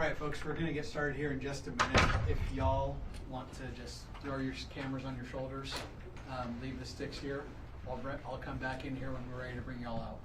Alright folks, we're going to get started here in just a minute. If y'all want to just throw your cameras on your shoulders, leave the sticks here. I'll come back in here when we're ready to bring y'all out.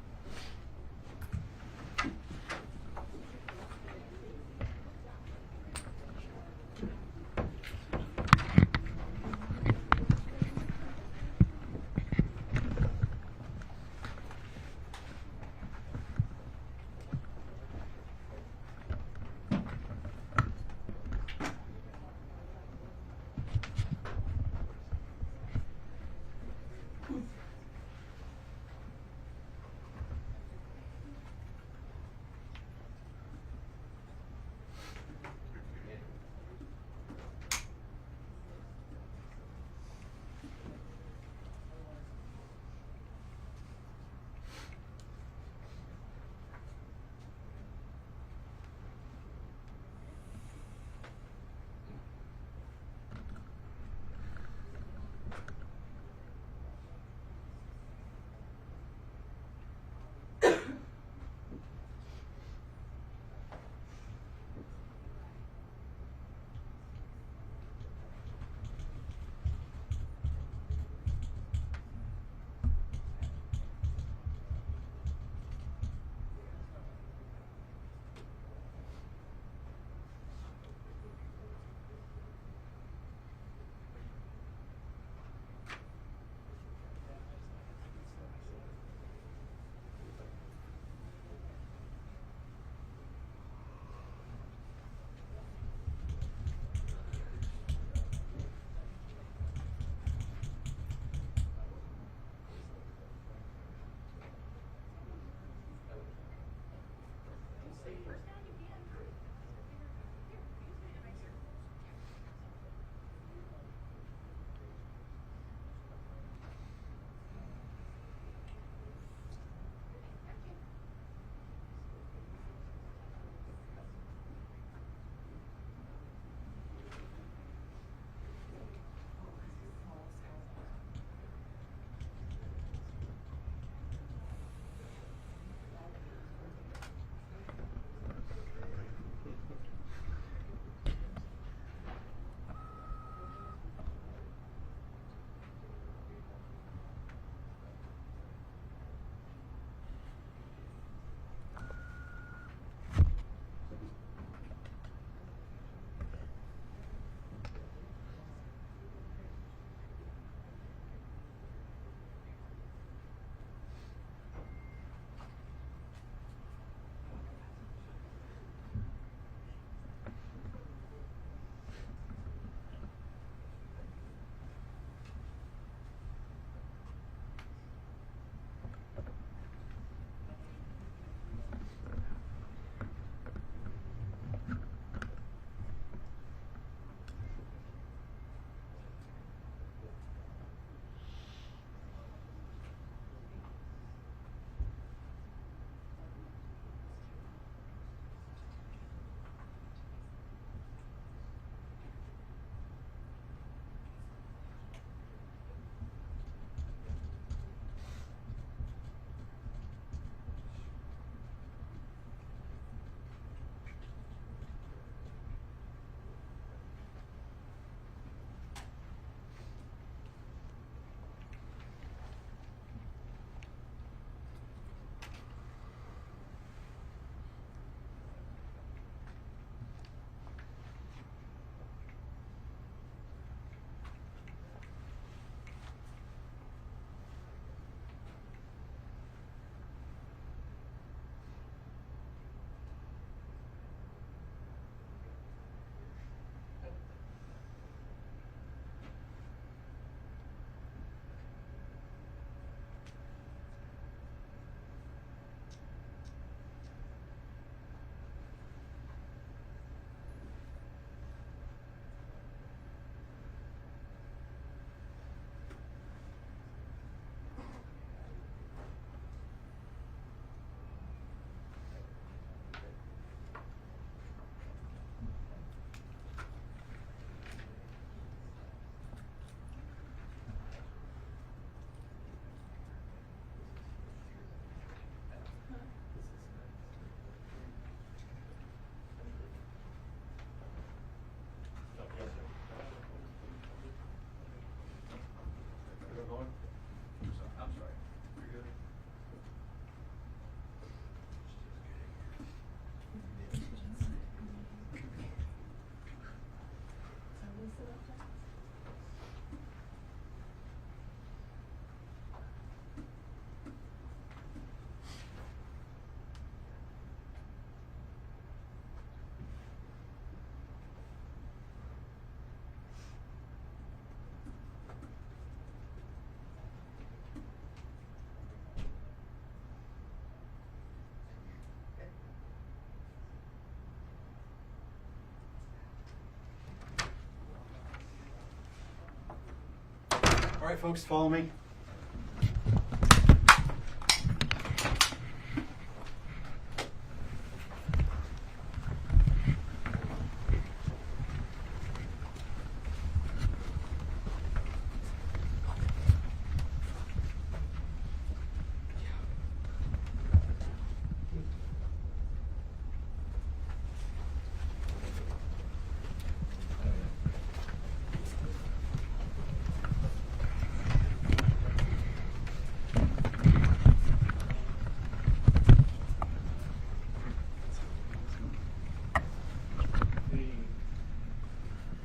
All right, folks, follow me.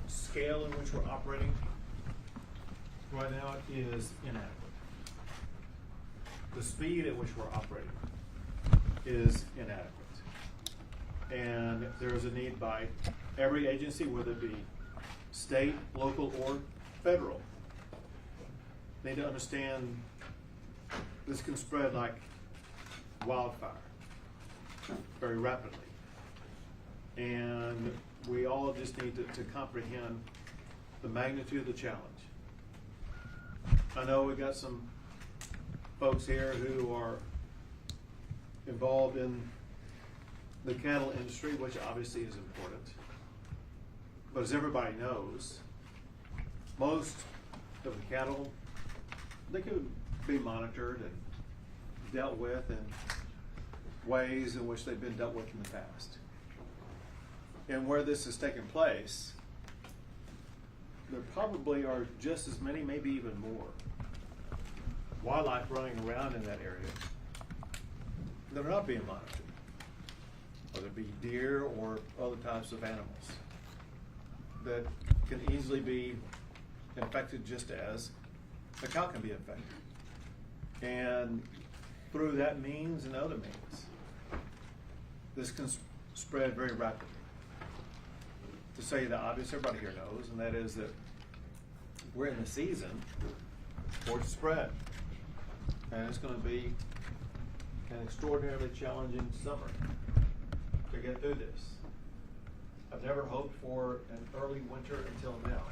Scale in which we're operating right now is inadequate. The speed at which we're operating is inadequate. And there is a need by every agency, whether it be state, local, or federal, they need to understand this can spread like wildfire very rapidly. And we all just need to comprehend the magnitude of the challenge. I know we got some folks here who are involved in the cattle industry, which obviously is important. But as everybody knows, most of the cattle, they could be monitored and dealt with in ways in which they've been dealt with in the past. And where this has taken place, there probably are just as many, maybe even more, wildlife running around in that area that are not being monitored, whether it be deer or other types of animals that can easily be infected just as a cow can be infected. And through that means and other means, this can spread very rapidly. To say the obvious, everybody here knows, and that is that we're in the season for it to spread. And it's going to be an extraordinarily challenging summer to get through this. I've never hoped for an early winter until now,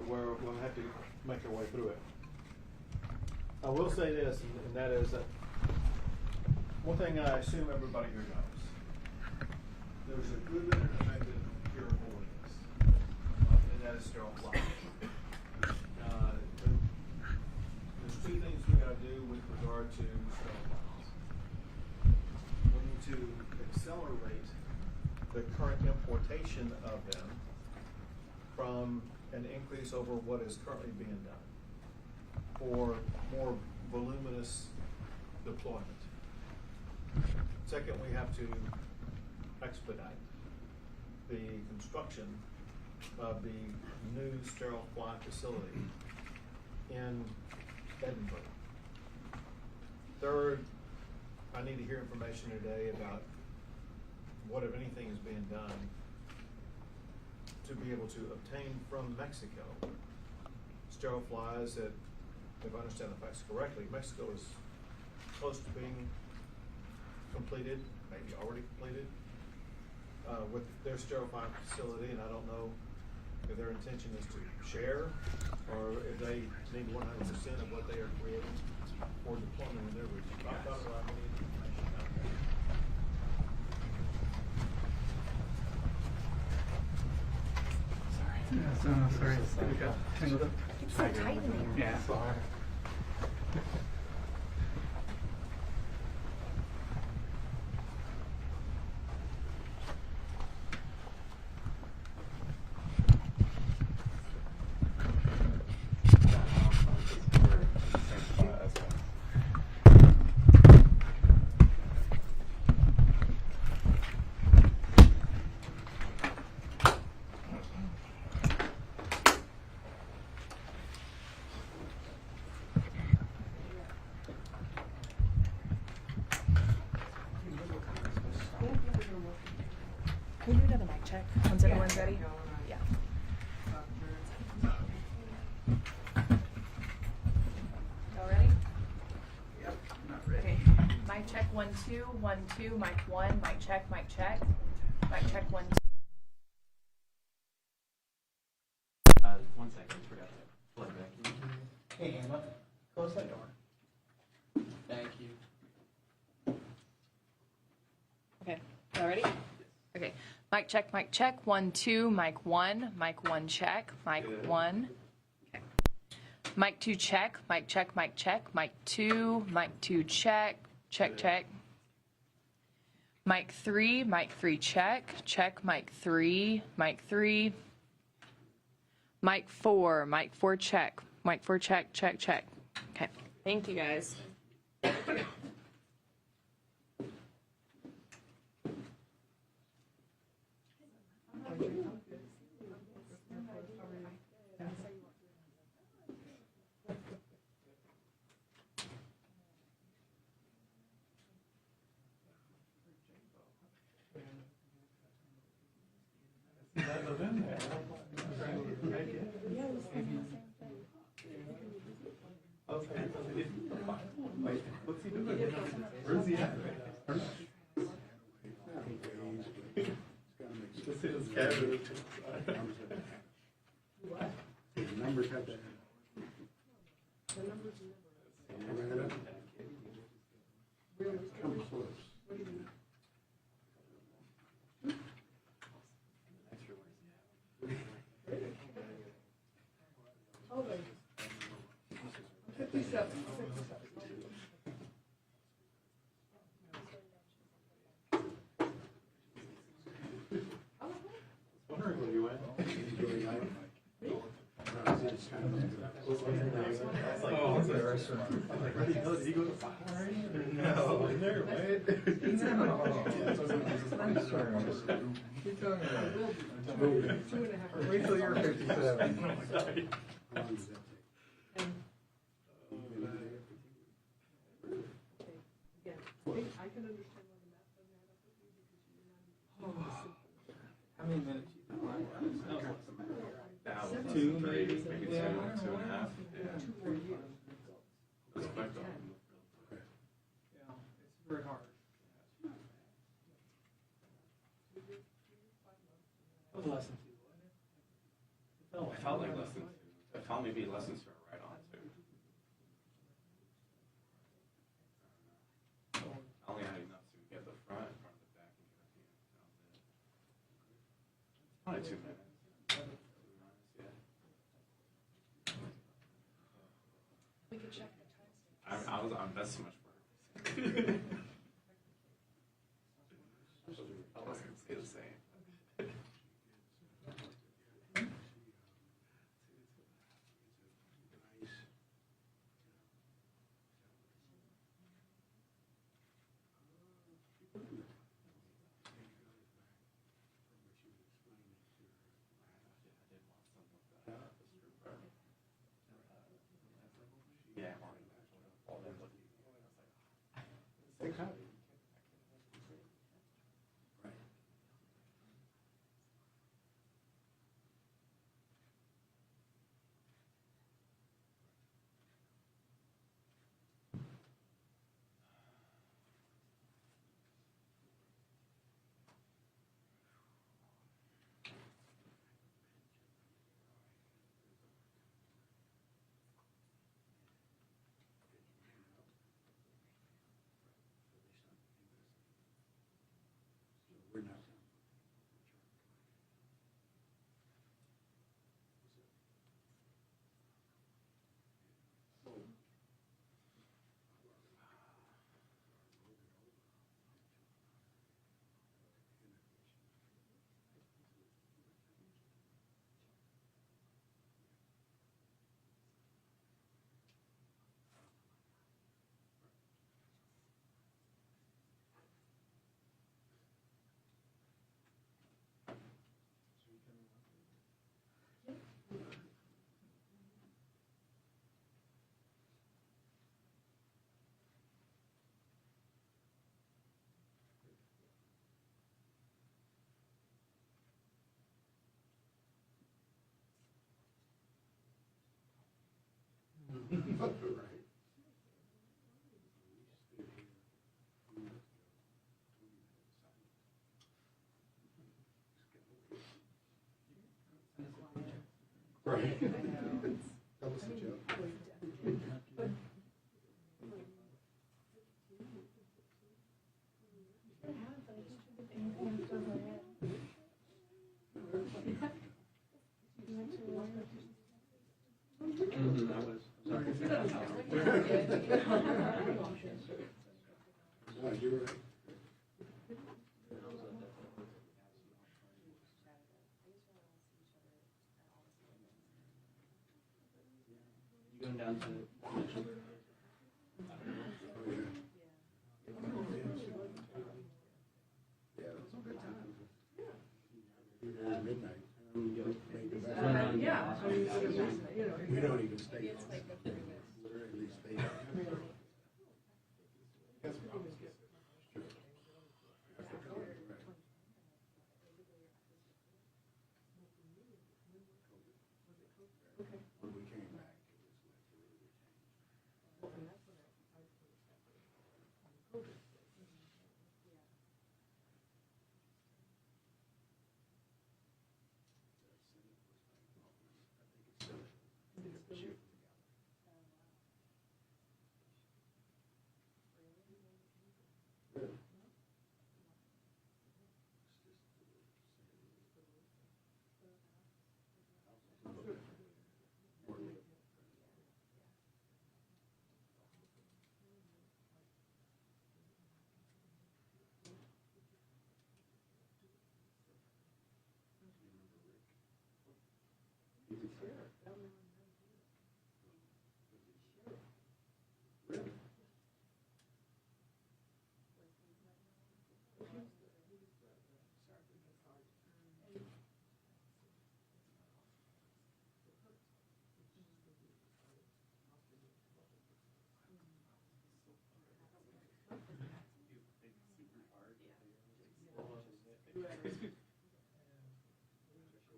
where we'll have to make our way through it. I will say this, and that is that one thing I assume everybody here knows. There's a good and effective cure for this, and that is sterile flies. There's two things we got to do with regard to sterile flies. We need to accelerate the current importation of them from an increase over what is currently being done for more voluminous deployment. Second, we have to expedite the construction of the new sterile fly facility in Edinburgh. Third, I need to hear information today about what, if anything, is being done to be able to obtain from Mexico sterile flies that, if I understand the facts correctly, Mexico is close to being completed, maybe already completed, with their sterile fly facility, and I don't know if their intention is to share or if they need 100% of what they are creating for deployment in their region. I thought I need information out there. Sorry. It's so tight in there. Yeah. Can we do another mic check once everyone's ready? Yeah. Y'all ready? Yep, not ready. Okay. Mic check 1 2 1 2. Mic 1. Mic check. Mic check. Mic check 1 2. 1 second. Forgot to plug back in. Hey, Emma, close that door. Thank you. Okay, y'all ready? Okay, mic check, 1, 2, mic 1, check, mic 1. Okay. Mic 2 check, mic 2, check, check. Mic 3, check, mic 3. Mic 4, check, check. Okay, thank you guys. What's he doing? Where's he at? This is Kevin. The numbers have that. Come close. Wondering where you went. Oh, what's that restaurant? I'm like, where did he go? Did he go to Fox? No. In there, right? Wait till you're 57. How many minutes? Two, maybe 2.5. Yeah. That's quick though. Yeah, it's very hard. That was less than 2, wasn't it? It felt I felt like less than 2. I felt maybe less than 2 right on 2. I only had enough to get the front and front of the back and get up here. That was it. Probably 2 minutes. Yeah. We could check the timestamp. That's too much work. I was going to say the same. Yeah, We're not. Right. That was a joke. No, you're right. You going down to Mitchell? Oh, yeah. Yeah, that's a good time. Be there at midnight. Make the best. Yeah. We don't even stay. At least stay. When we came back, it was like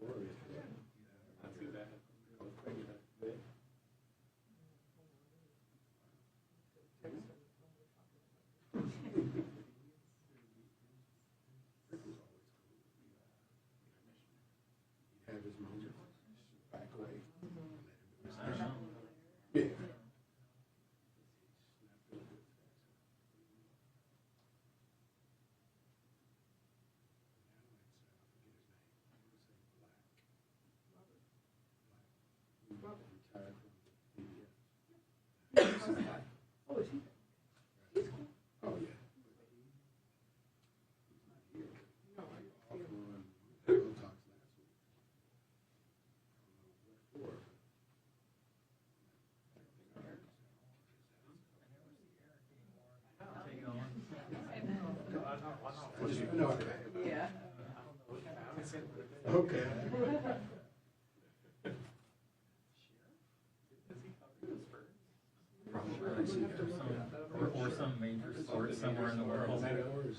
forever changed. Not too bad. He'd have his moment, back away. Yeah. Retired from PBS. Oh, is he? Oh, yeah. He's not here. Off on Botox last week. I don't know what for. No. Yeah. Okay. Or some major sport somewhere in the world.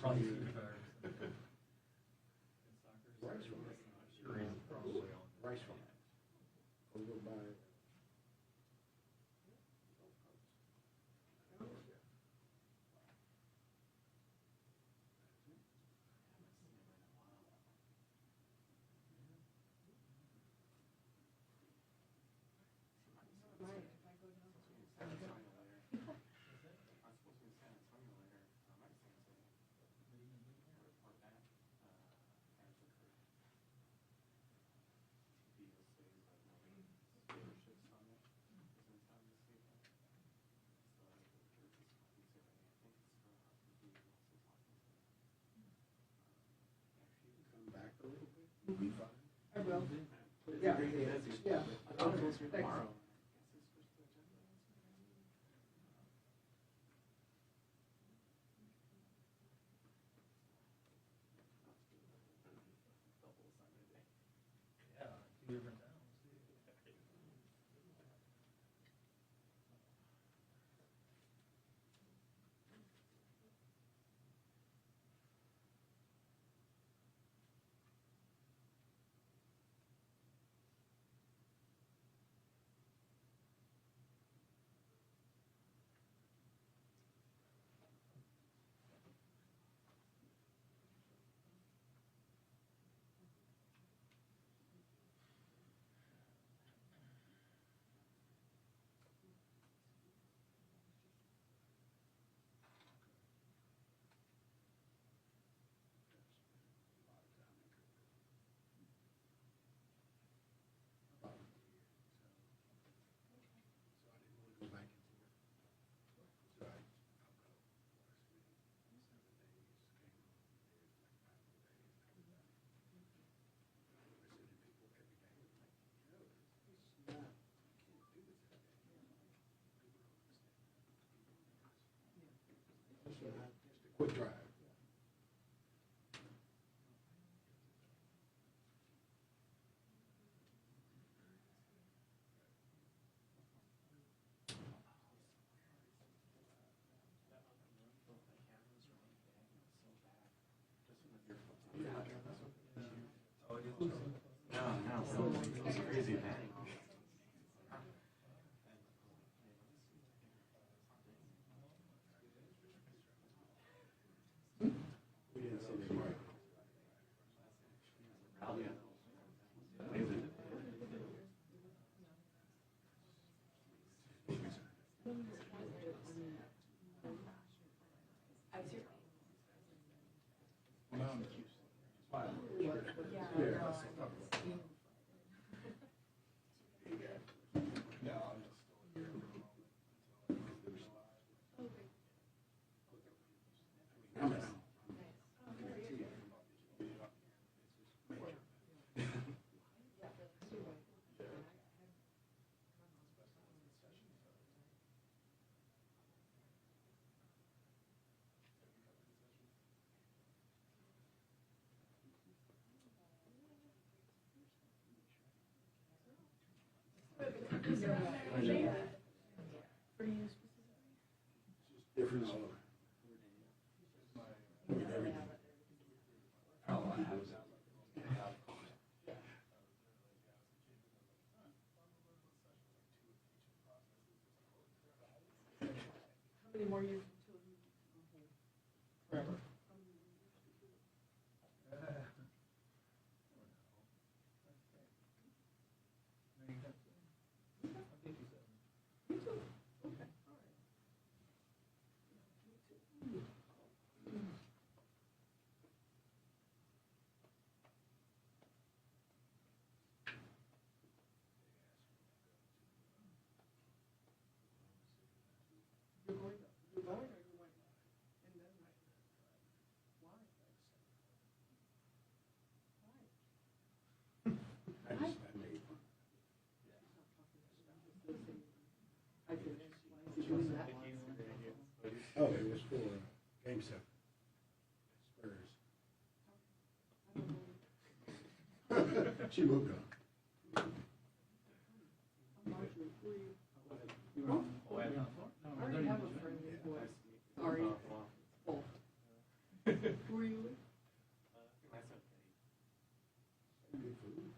Probably Rice farm. Over by. Come back a little bit. We'll be fine. I will. Yeah. Yeah. Tomorrow. Yeah, 2 different towns. It's crazy, man. We didn't see the mark. Different all over. With everything. How many more years until you? Forever. You're going or you went? And then why? I just, I made. I did. Why is he doing that? Oh, it was for Game 7. Spurs. She moved on. Marjorie, who are you? You were on the way. I already have a friend who was, sorry, both. Who are you with? Good food.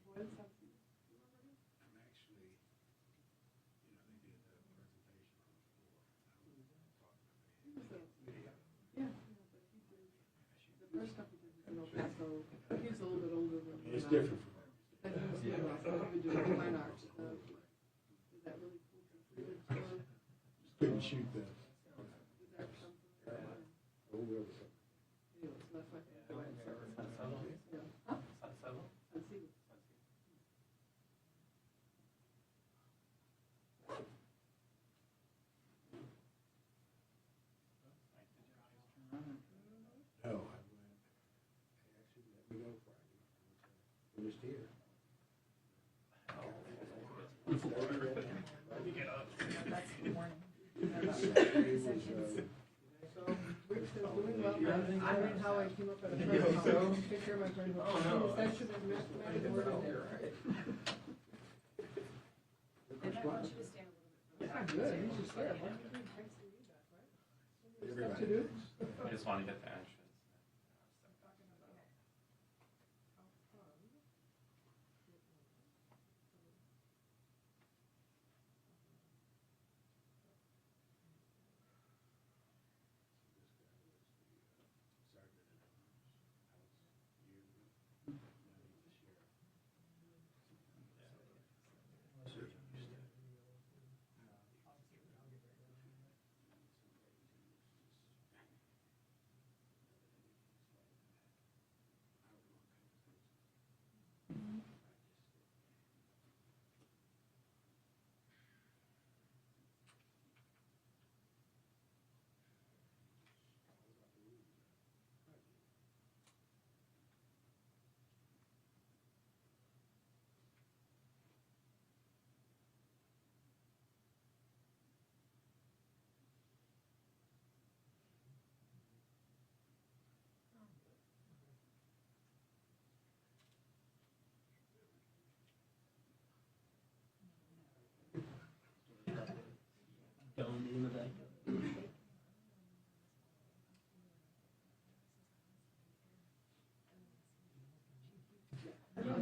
What is that? I'm actually, they did a presentation on the floor. He was a, yeah, but he did, the first stuff he did was in El Paso. He's a little bit older than me. It's different from ours. But he was doing he would do fine art stuff. Is that really cool? Just couldn't shoot that. Is that something? Oh, well, Anyway, so that's why I think I went for it. Yeah. Huh? San Sigo. no, I went, they actually let me go Friday. Finished here. That's the morning. Saturday was, So, Rick says doing well, I mean, how I came up at a first, how I take care of my brain. That should have mathematical word in there, right? And I want you to stand a little bit. It's not good, he's just there. Why don't you do text and read that, right? Stuff to do? I just want to get the entrance.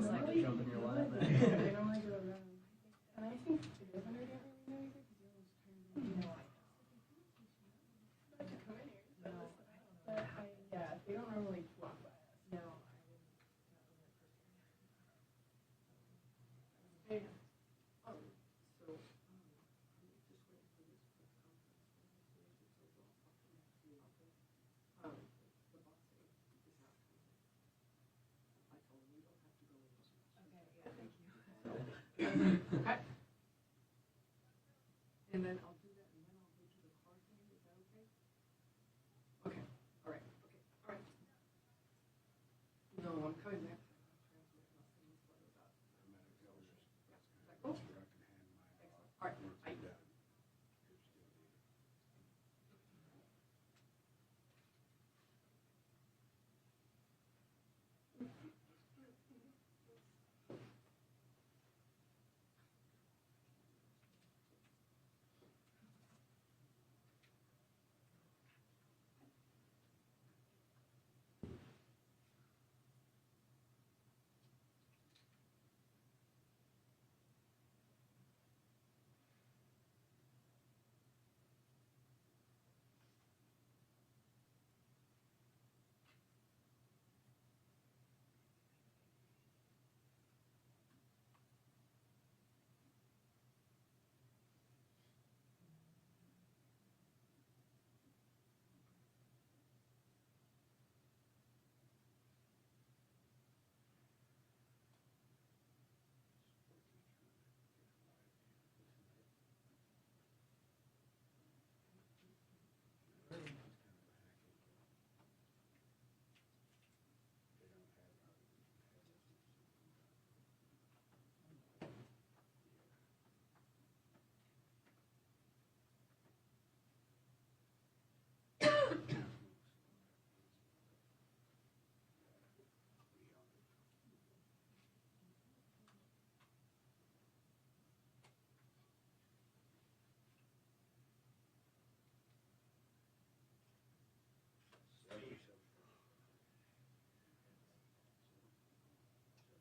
just like to jump in your lap. They don't like to around. And I think the governor didn't really know either, because he always turned around. Not to come in here, so but yeah, they don't normally walk by us. No, I didn't. That was my first time. Oh, so, just waiting for this press conference. The boss said, is not coming. I told him, you don't have to go in. Okay, yeah, thank you. Okay. And then I'll do that, and then I'll go to the car thing, is that okay? Okay, all right, okay, all right. No, I'm coming back. Is that cool? Excellent, all right, bye.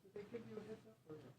Did they give you a heads up or no?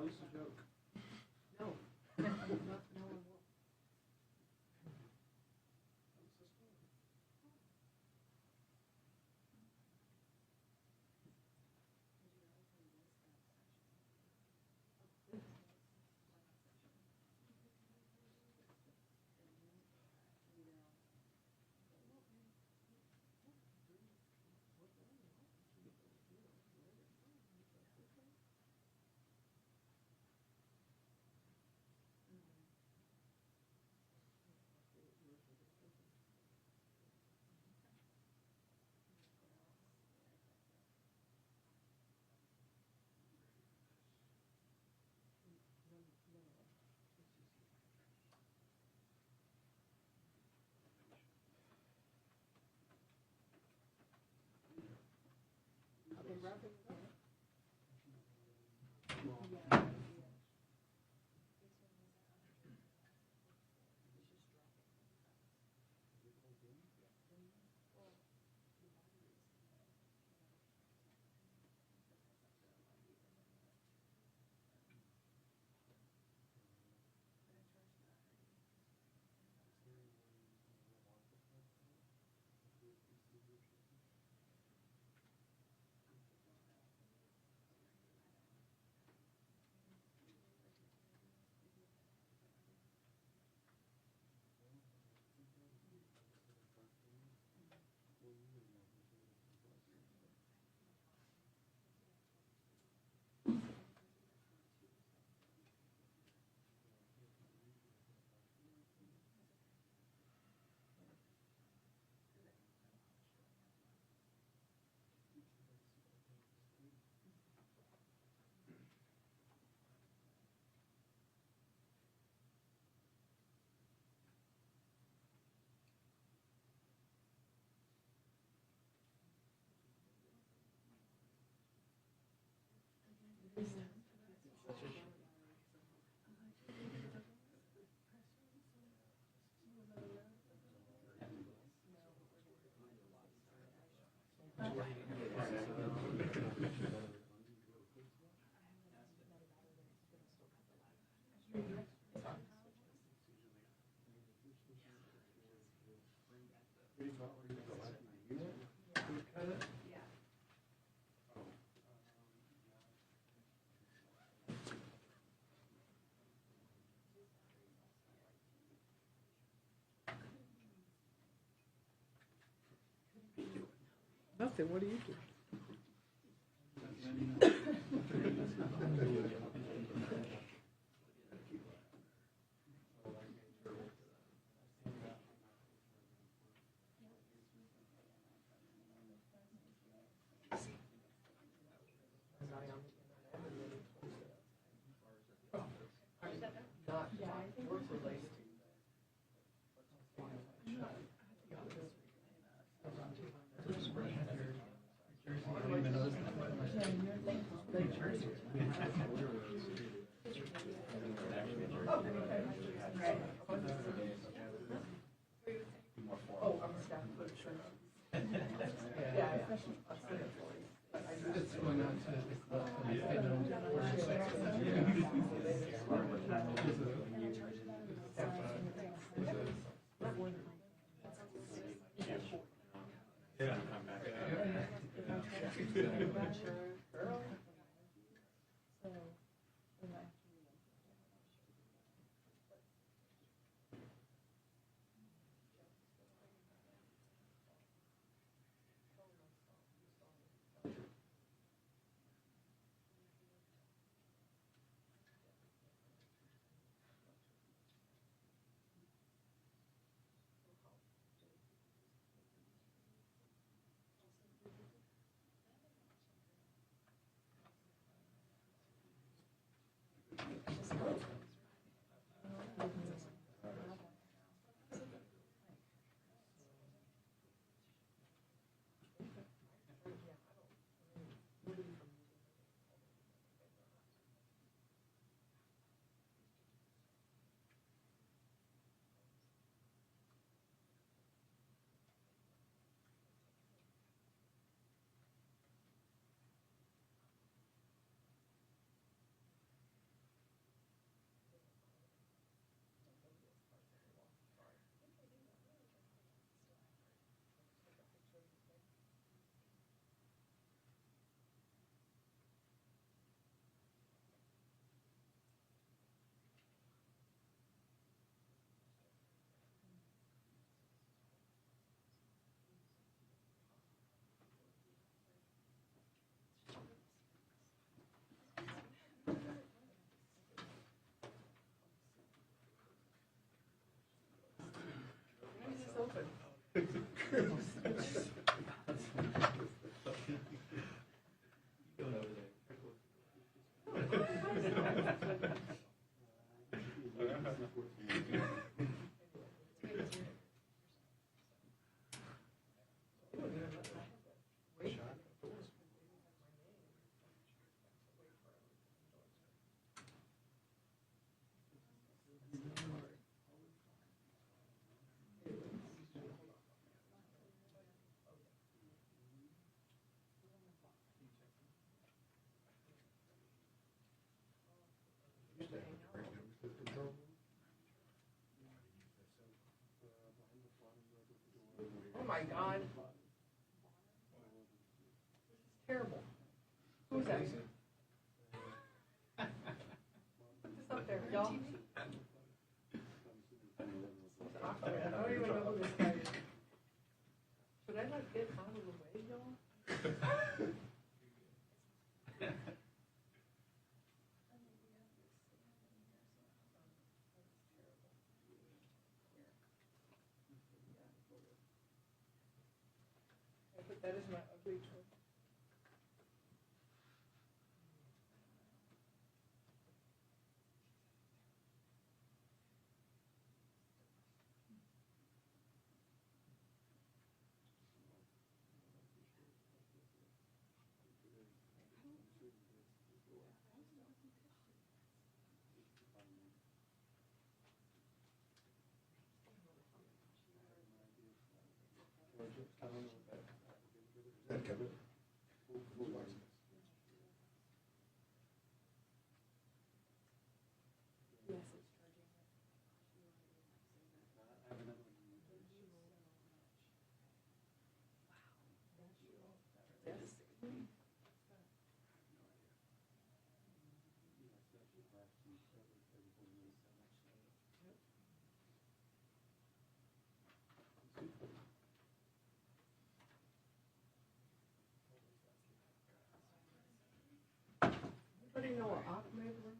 That was a joke. No. Not, no one will. Are they wrapping it up? Nothing, what do you do? Not work related. Oh, I'm a staff person. Yeah, especially us employees. It's going on to, Yeah. Going over there. Oh my God. This is terrible. Who's that? Put this up there, y'all. It's awkward. I don't even know who this guy is. Should I like get out of the way, y'all? I put that as my ugly choice. That cover? Anybody know what Ahmed was?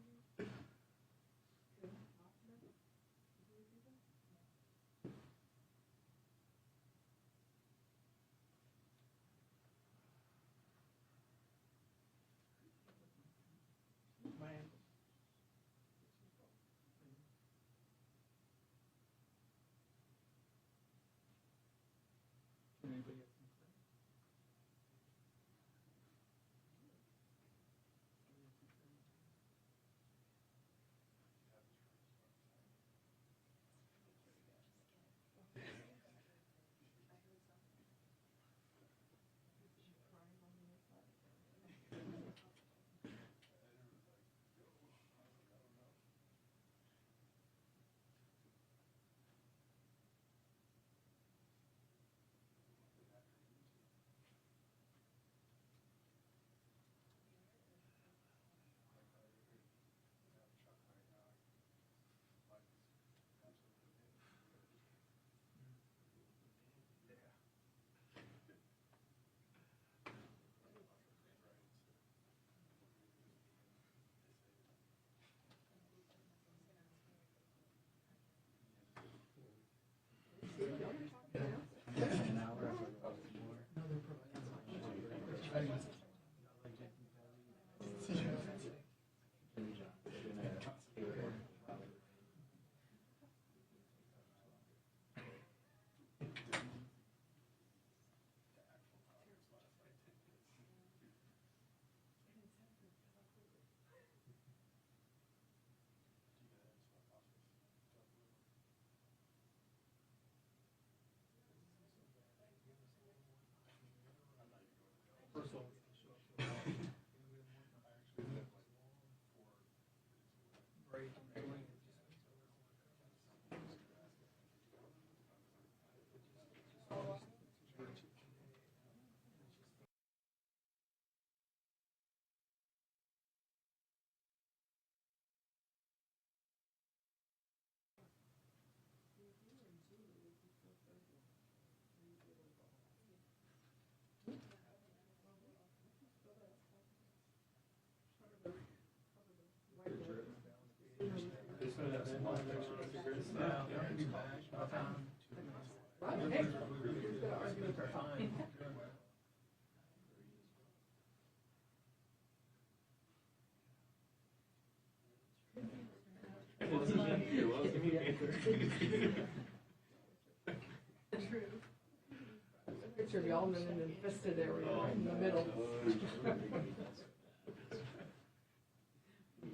Picture of y'all in an infested area right in the middle.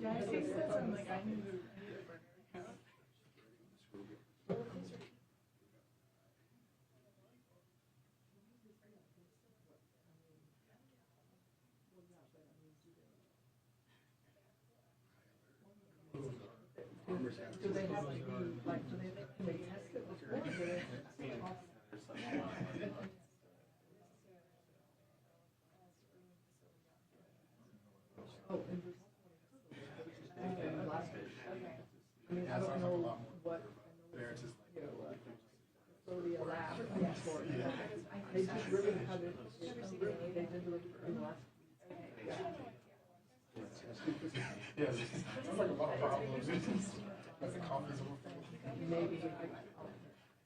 Yeah, I see this, I'm like, I need a burger. Do they have to be, like, can they test it before? Or do they? Oh, and last week. I mean, I don't know what, you know, facility a lab for it. They just really had it, they did it in the last. Yeah, it's like a lot of problems. That's the coffee's Maybe, I mean,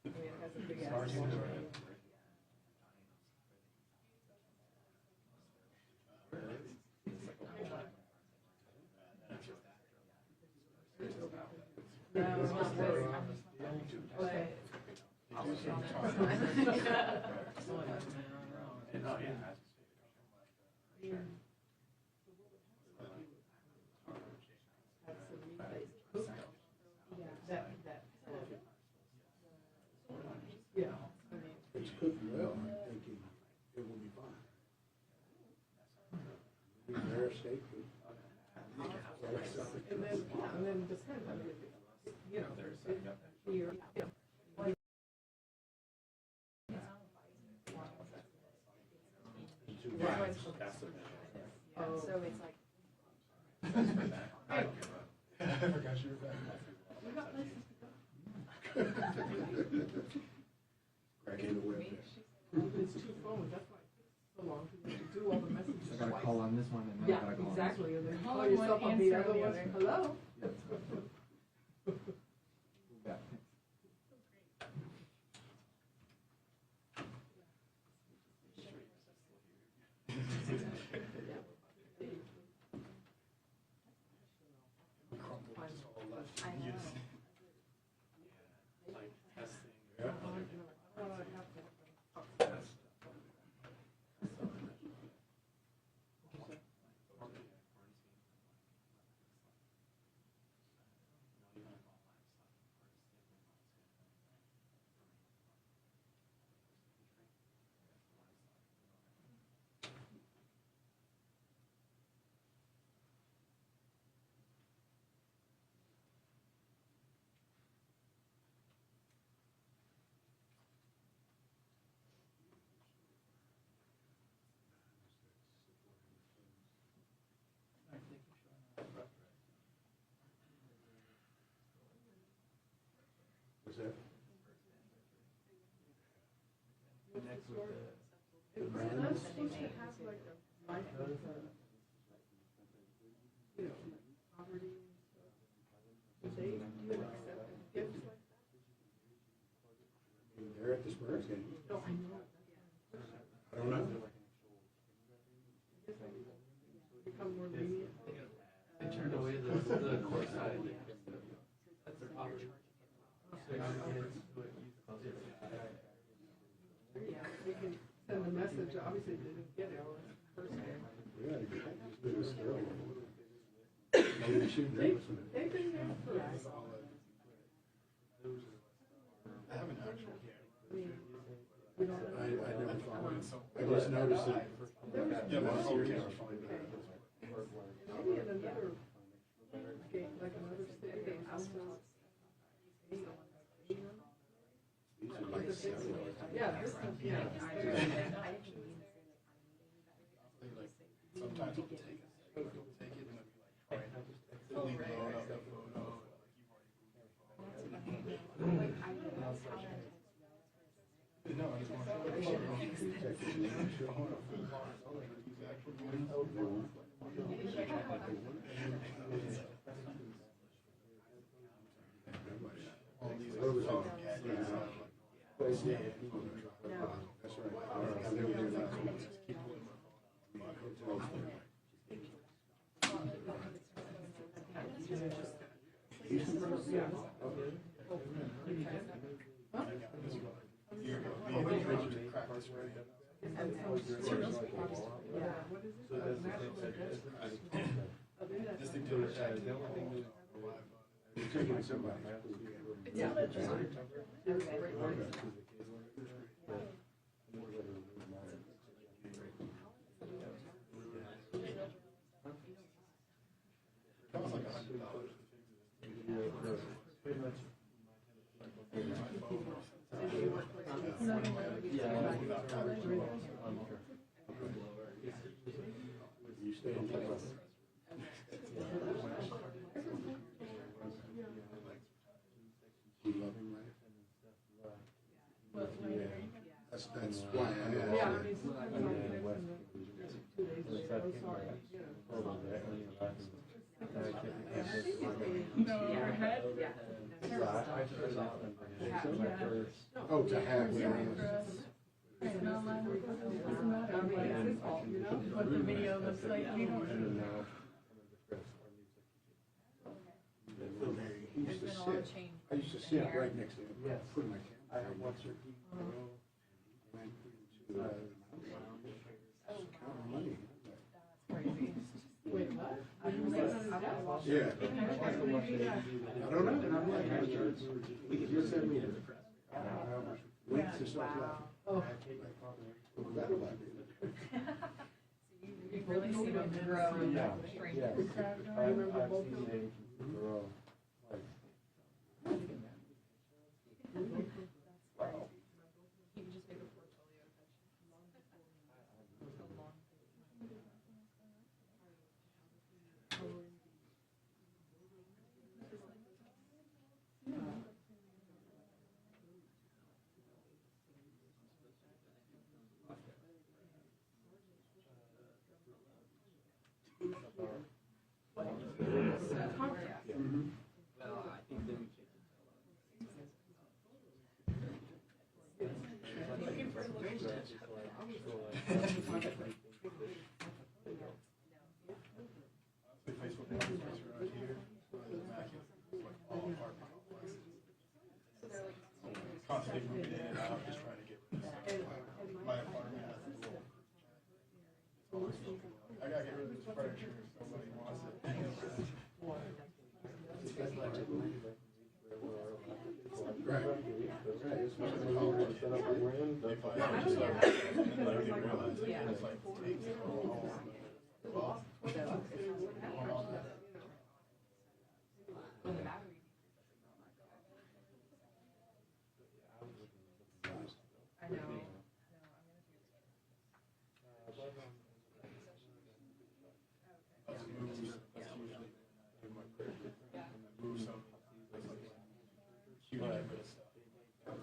it has a big ass. No, it's not worried. Okay. Yeah. It's cooked well, I'm thinking it will be fine. Be rare steak food. And then just kind of, you know, here. Right. Oh. So it's like. I forgot you were back. We got places to go. Crack in the whip. It's two phones, that's why it takes so long to do all the messages I gotta twice. call on this one and then I Yeah, gotta call on exactly, and then you Call call on one, yourself on the answer other on the one, other. hello? this one. Yeah. What's that? Next with the. I'm supposed to have like a life, you know, poverty and stuff. Would they even accept gifts like that? They're at the Spurs game. No, I know. I don't know. Become more lenient. They turned away the court side. That's their poverty. Yeah, they can send a message, obviously they didn't get it on the first day. Yeah, just do this early. Maybe they should drink some. They've been there for, I have an actual. I mean, we don't know. I never followed it. I just noticed it. Yeah, my phone camera. Maybe in another game, like another city, they have some. Like the big city. Yeah, this one, yeah. Sometimes I'll take it. I'll take it and I'll be like, all right. Leave it alone, I've got photo. No, I just want to. All these gadgets. That's right. I've never been that cool. Houston? Yeah. That's why I asked. Yeah, I you. mean, sometimes I'll get it from the 2 days ago, oh, sorry, you know. No, overhead? Oh, to have Yeah. one. It's not like, it doesn't matter, I mean, it's his fault, you know, what the video looks like, we don't. He used to sit, I used to sit right next to him, put my camera. I watched her. Money. Wait, what? Yeah. I don't know, and I'm like, you sent me weights or something like. Oh. That about it. You've really seen them grow and shrink. I remember both of them. You can just make a portfolio Constantly moving in and out, just trying to get rid of stuff. My apartment has a little. I gotta get rid of this furniture if somebody wants it. Right. If I ever start, and I didn't realize it, it's like takes it all. Well, I know. that's moves, that's usually my prayer. Move some, that's like huge bit of stuff. Usually take that.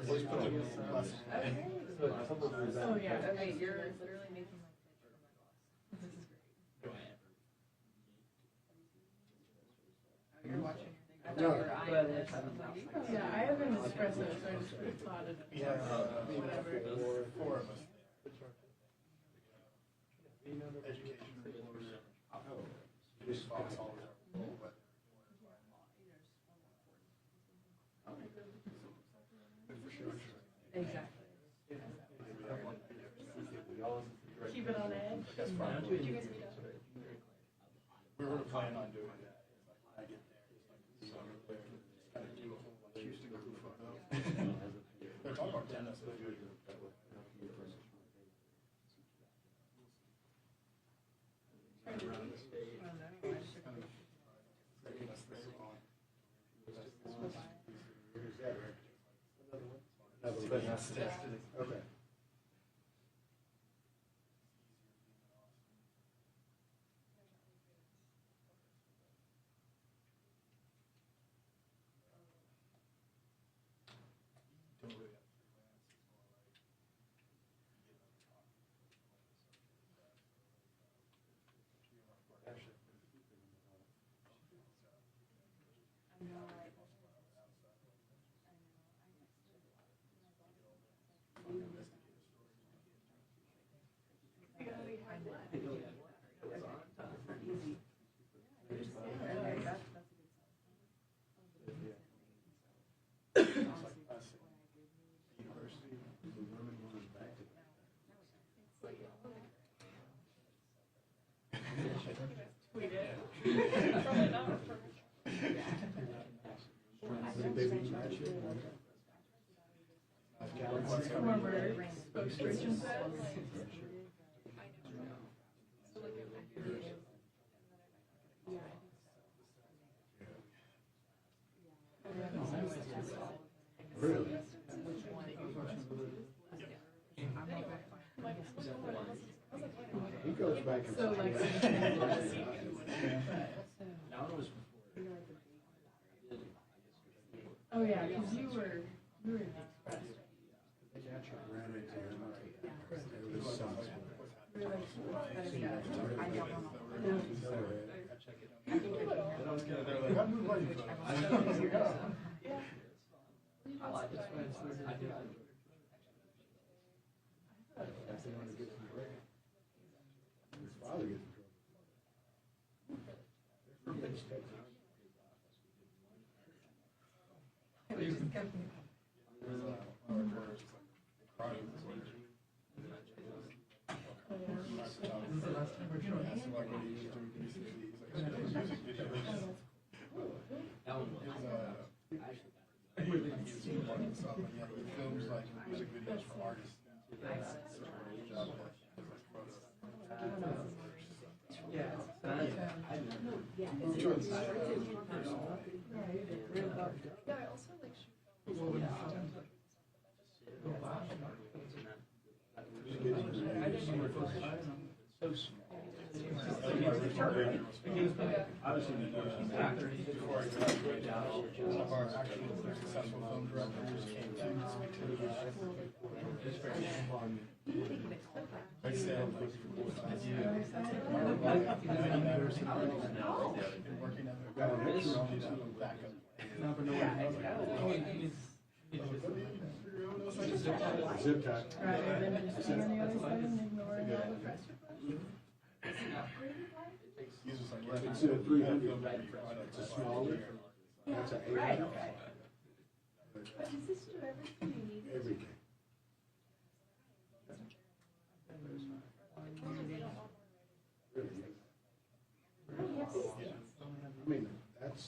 Always put them in less. Oh, yeah, okay, you're literally making my pitch for my boss. This is great. Oh, you're watching your thing. I thought you were eyeing this. I was like, Yeah, I have an espresso, so I just thought of We have, whatever. four of us there. Education reporter. This box always are full, but. For sure. exactly. Keep it on edge. That's fine. Did you guys meet up? We were planning on doing that. It's like, I get there, it's like, summer there, just kind of do a whole Houston group photo. They're talking about tennis. It's good. Okay. Don't really have freelance, it's more like, you get another copy. University. We did. Probably not. Former spokesperson said. Really? He goes back and So, like, oh yeah, because you were in the Express. ran into him. It was sons. You were like, I don't know. They're like, I'm moving money. His father gets in He films like music videos for artists. Before I graduated, one of our actual successful film directors came to speak to me. I said, been working at the backup. zip tie. Rather than just being on the other side and ignoring all the rest. He's just like, It's a 300, it's a smaller, that's an 800. But does this do everything you need? Everything. Really? I mean, that's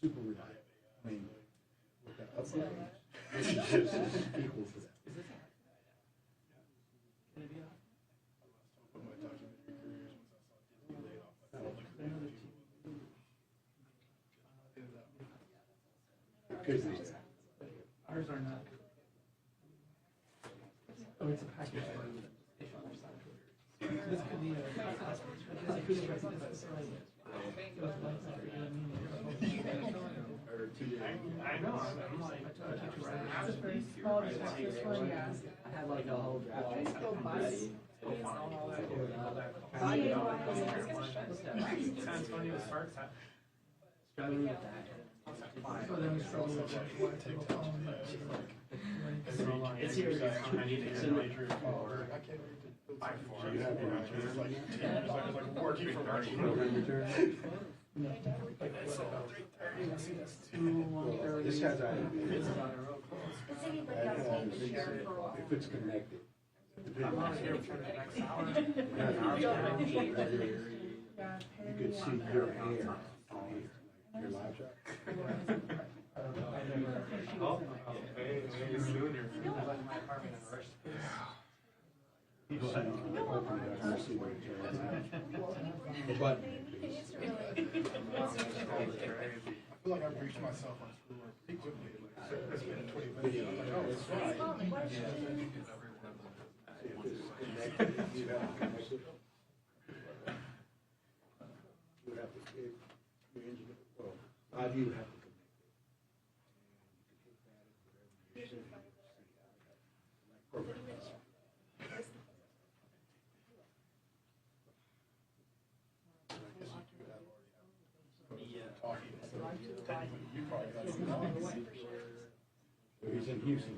super reliable. I mean, with the upgrade, this is just equal to that. Could be. Ours are not. Oh, it's a package. This could be a. This could be I know. I'm like, It's a very small, just like this one, yeah. I had like a whole draft. Please go bus. Sounds funny to start. Struggling with that. So then we struggle with what to go home. It's here. I need to get a major or I can't wait to buy for it. It's like 10 years, I was like working for my This has a, Does anybody else need to share for all? if it's connected. I'm not here for the next hour. You could see your hair on here, your live shot. Oh, maybe sooner. My apartment in Rush. You see, open it up, you see what it's doing. The button. I feel like I've reached myself on school pretty quickly. It's been 20 minutes. I'm like, oh, it's fine. If it's connected, you have to connect it. You would have to, if your engineer, well, how do you have to connect it? And you can hit that at wherever you see. Like perfect. Talking. Technically, you probably got it wrong. He's in Houston,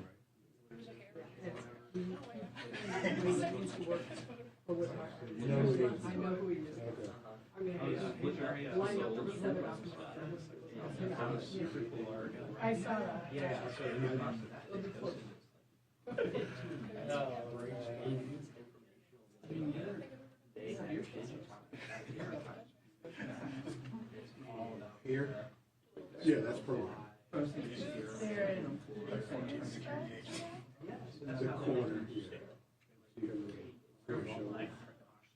right? or with my. You know who he is? I know who he is. Okay. I mean, I lined up to set it up. I saw that. Yeah. It'll be close. Here? Yeah, that's program. There The corner.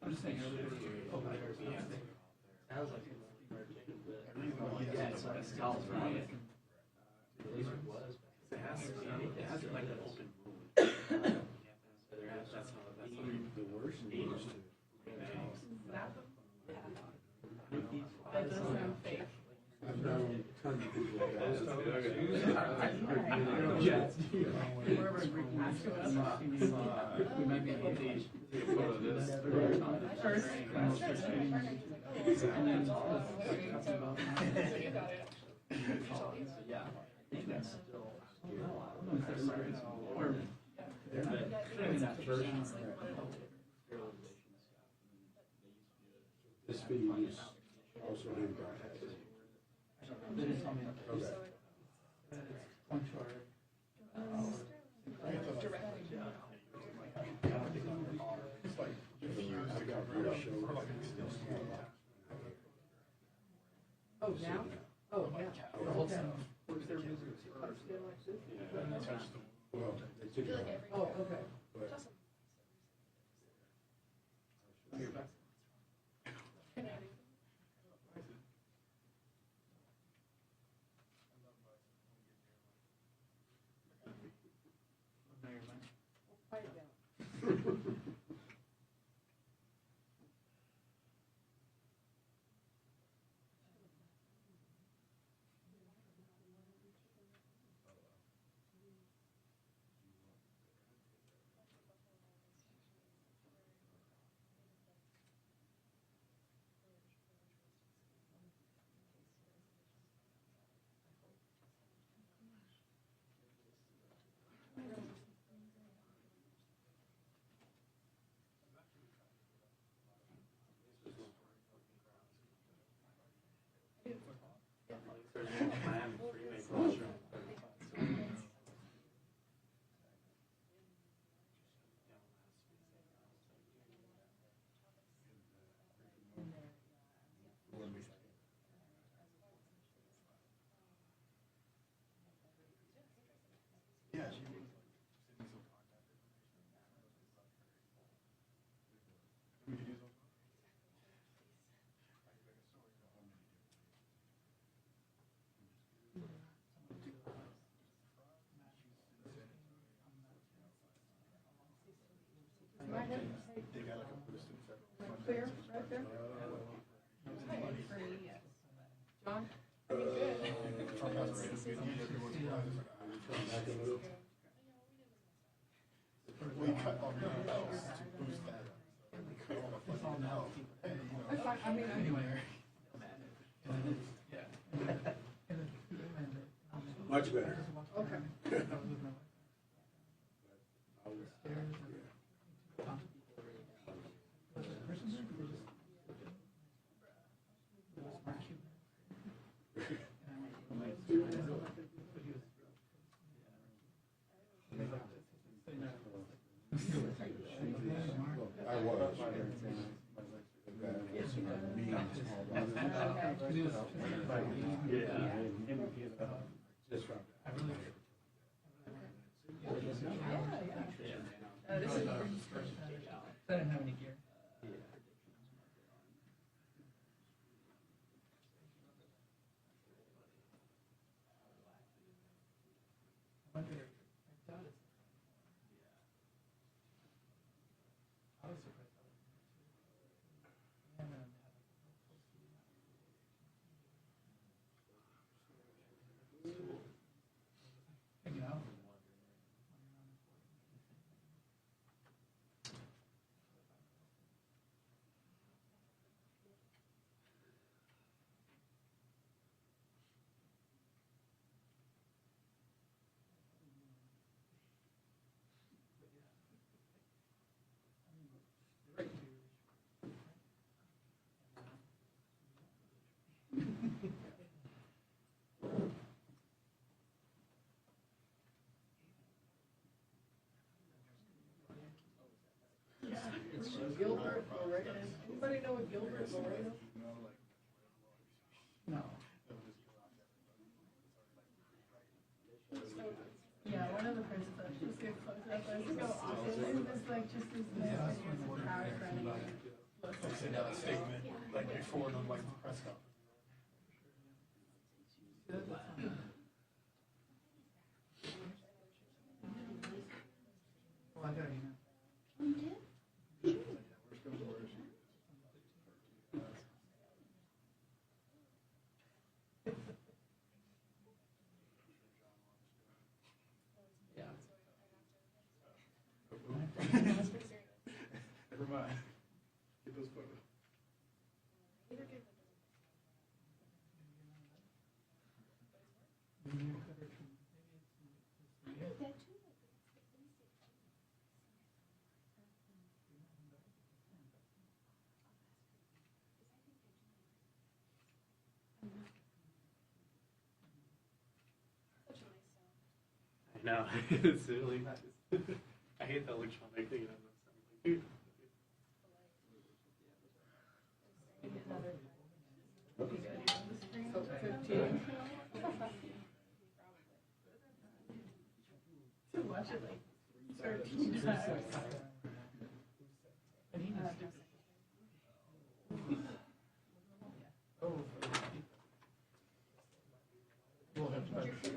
I'm just saying earlier. Sounds like yeah, it's like a skull's right. At least it was. It has like an open wound. So there has, that's The worst is That does sound fake. I've known tons of people like that. We might be able to age. First. And then. Yeah. I think that's still. Or. This fee is also being brought. They didn't tell me. Okay. It's punctual. It's like, I've got real show. Oh, now? Oh, yeah. The whole time. Was there visitors touched it like this? Well, they took it out. Oh, okay. But Quiet down. yeah, we could use those. They got like a boosted federal. Clear, right there? John? Trump has a good back a little. We cut all the else to boost that. We cut all the funding out. Hey, you know, That's fine, I mean, Anyway. Much better. okay. I was. Just from. I didn't have any gear. Gilbert, Laredo. Anybody know a Gilbert, Laredo? No. Yeah, one of the first clips, just get close up, I was so awesome, it's like just these nice videos of cars running. They send out a statement, like before the like press conference. Well, I got an email. Never mind. Get those photos. I know, it's really nice. I hate that electronic thing, dude. So 15. To watch it like 13 times. Oh. We'll have to buy this.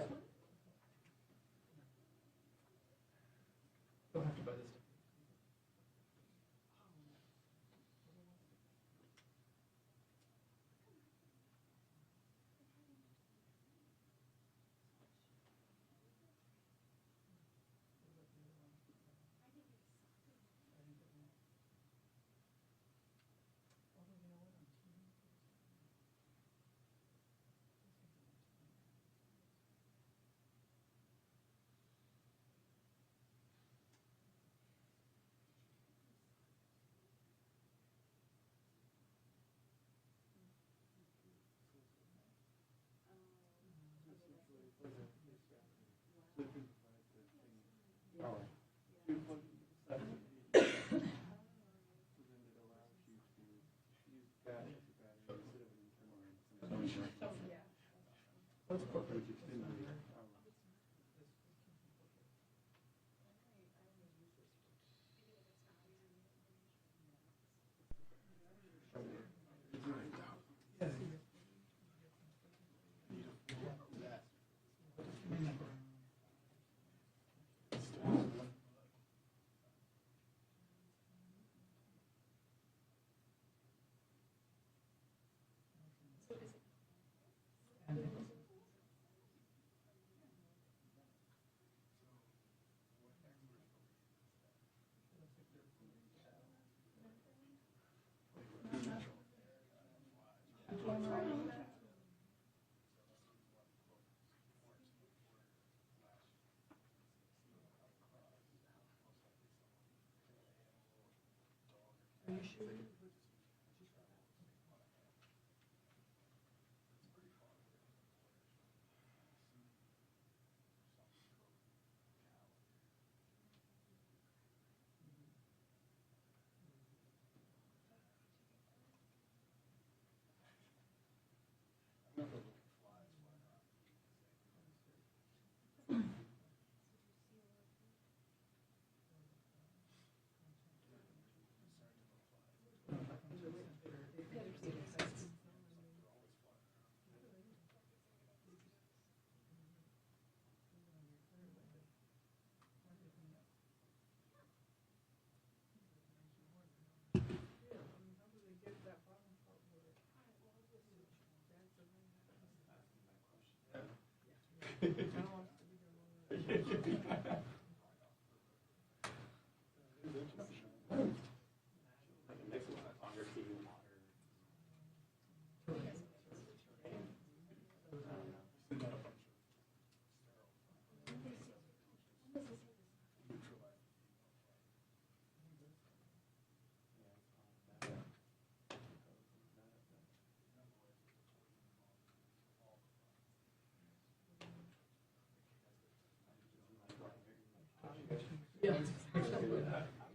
We'll have to buy this.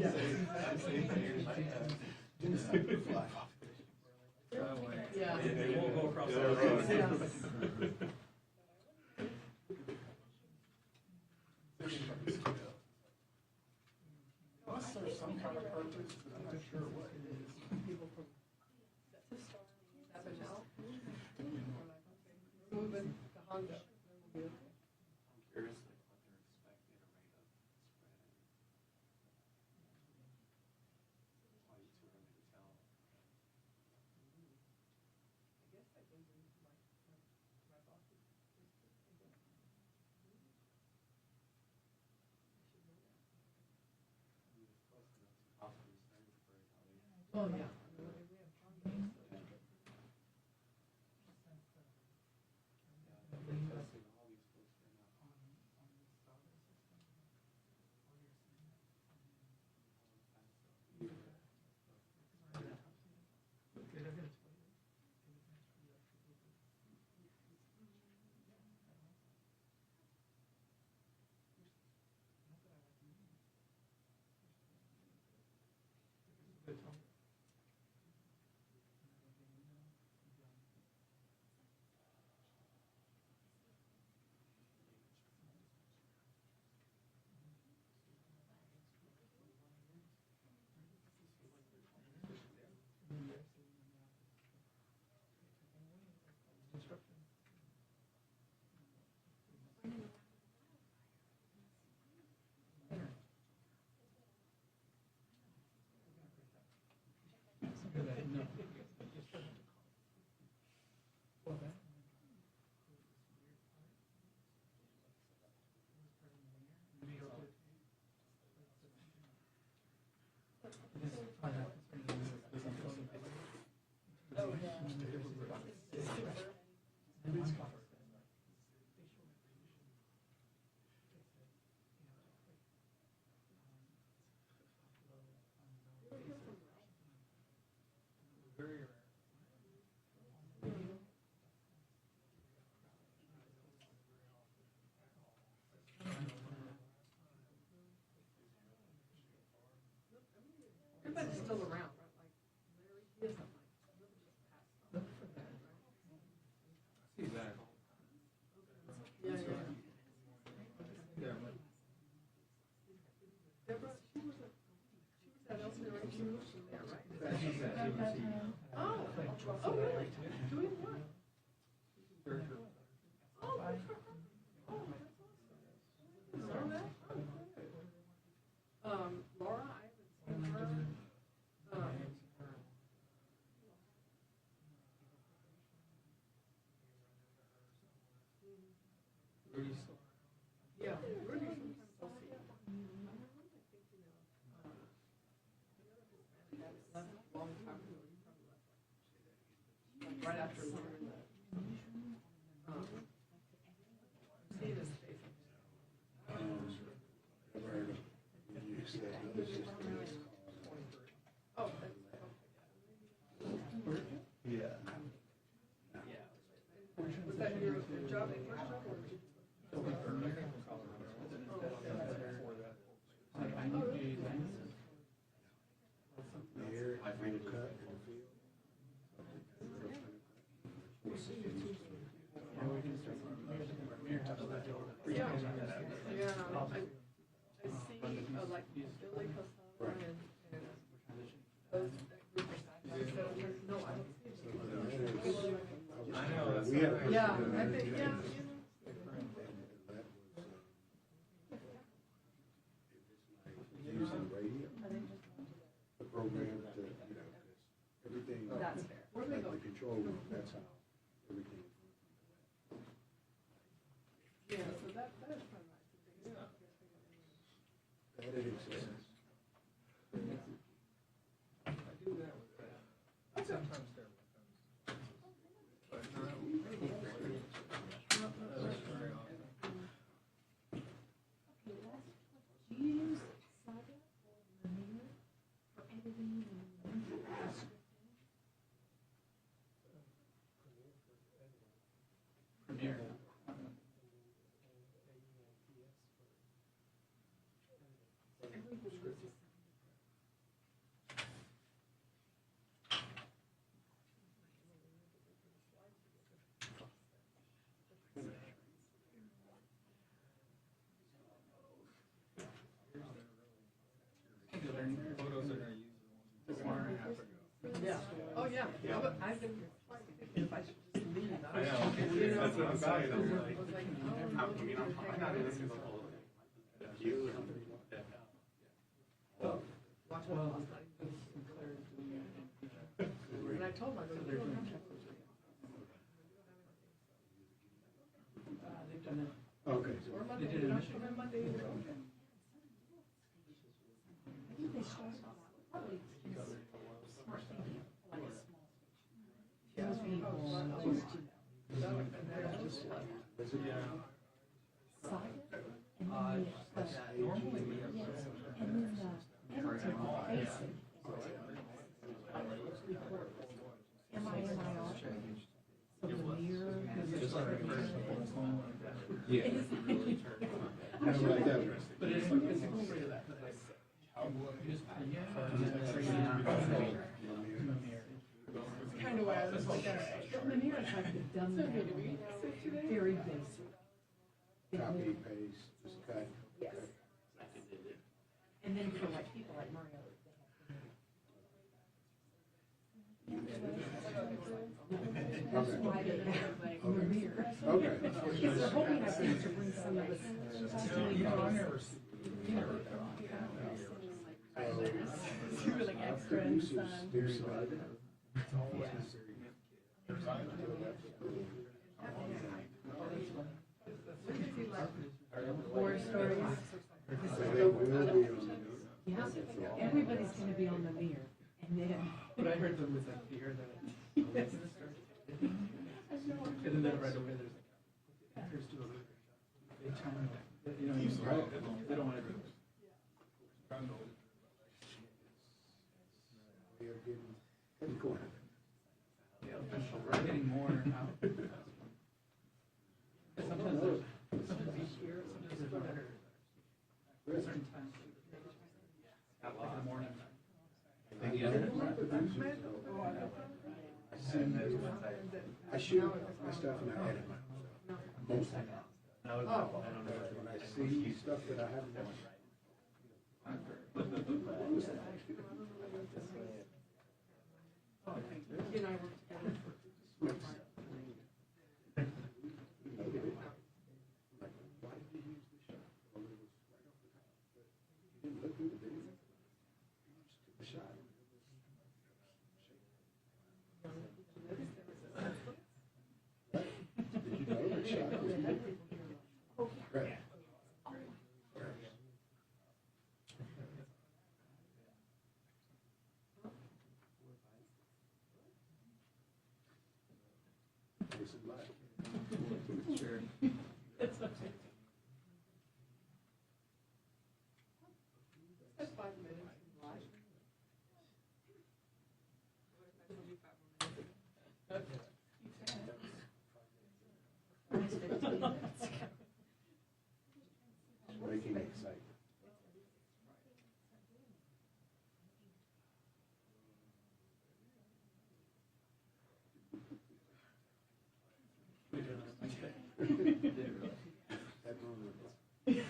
Yeah. Yeah. They won't go across the Yeah. road. Yeah. Unless there's some kind of purpose, I'm not sure what it is. People from Abbott now. Moving to Honda. I'm curious like what they're expecting a rate of spread. Probably too early to tell. I guess that goes into my boss's. Oh, yeah. Everybody's still around, right? Like Larry, he isn't like, really just passed on. See that. Yeah, yeah. Deborah, she was at Elsinore, she moved from there, right? Oh, oh, really? Doing what? Oh, good for her. Oh, that's awesome. Know that? Oh, good. Laura, I haven't seen her. Yeah, Rudy sometimes I'll see. I think, left a long time ago. He probably left like right after we were in the, see this face. Oh, that's, okay. Yeah. Was that your job, your first job, or? Here, I find a cut in the field. Yeah, yeah, I see, like, Billy Costello and those, that group of guys, no, I don't see them. I know. We have. Yeah, I think, yeah, Using radio, the program to, everything. That's fair. Where do they go? The control room, that's how everything. Yeah, so that is kind of nice. That is. Sometimes they're with them. But not very often. Do you use Saga or Premiere for editing and scripting? Premiere. Yeah. Oh, yeah. But I've been thinking if I should just leave. I know, You know, that's what I'm saying, I'm I like, was like, I'm not even listening to the whole thing. You and, watch what I'm and I told my daughter, you don't have to. They've done it. Okay. Or Monday, They did you it don't initially. come in Monday either. I think they started out probably smart thinking, like a small station. Yeah. Those people, Just like, Saga, and then the, Normally we have. yes, and then the editor of basic. MIMIR. So the mirror. Just like a person. Yeah. I don't like that one. But it's like, it's a cool way to that, like, just, kind of why I was like, But Manir is like the dumb so down, hey, do we sit today? very basic. Copy, paste, just cut. Yes. And then for like people like Mario, that's why they have Manir. Okay. Because they're hoping, I think, to bring some of this. You were like extra and sun. War stories. So they will be on Yeah, everybody's gonna be on the mirror, and then. but I heard them with like fear that. And then right away there's like, here's to a big time, you know, they don't want to do it. Yeah, we're getting more out. Sometimes each year, sometimes they're better. Certain times. Like in the morning. I shoot my stuff and I edit my, most of it. When I see stuff that I haven't done. He and I worked together for. Did you know that shot was me? Right. There's some light. Sure. That's 5 minutes. Making it exciting. That moment. Yeah.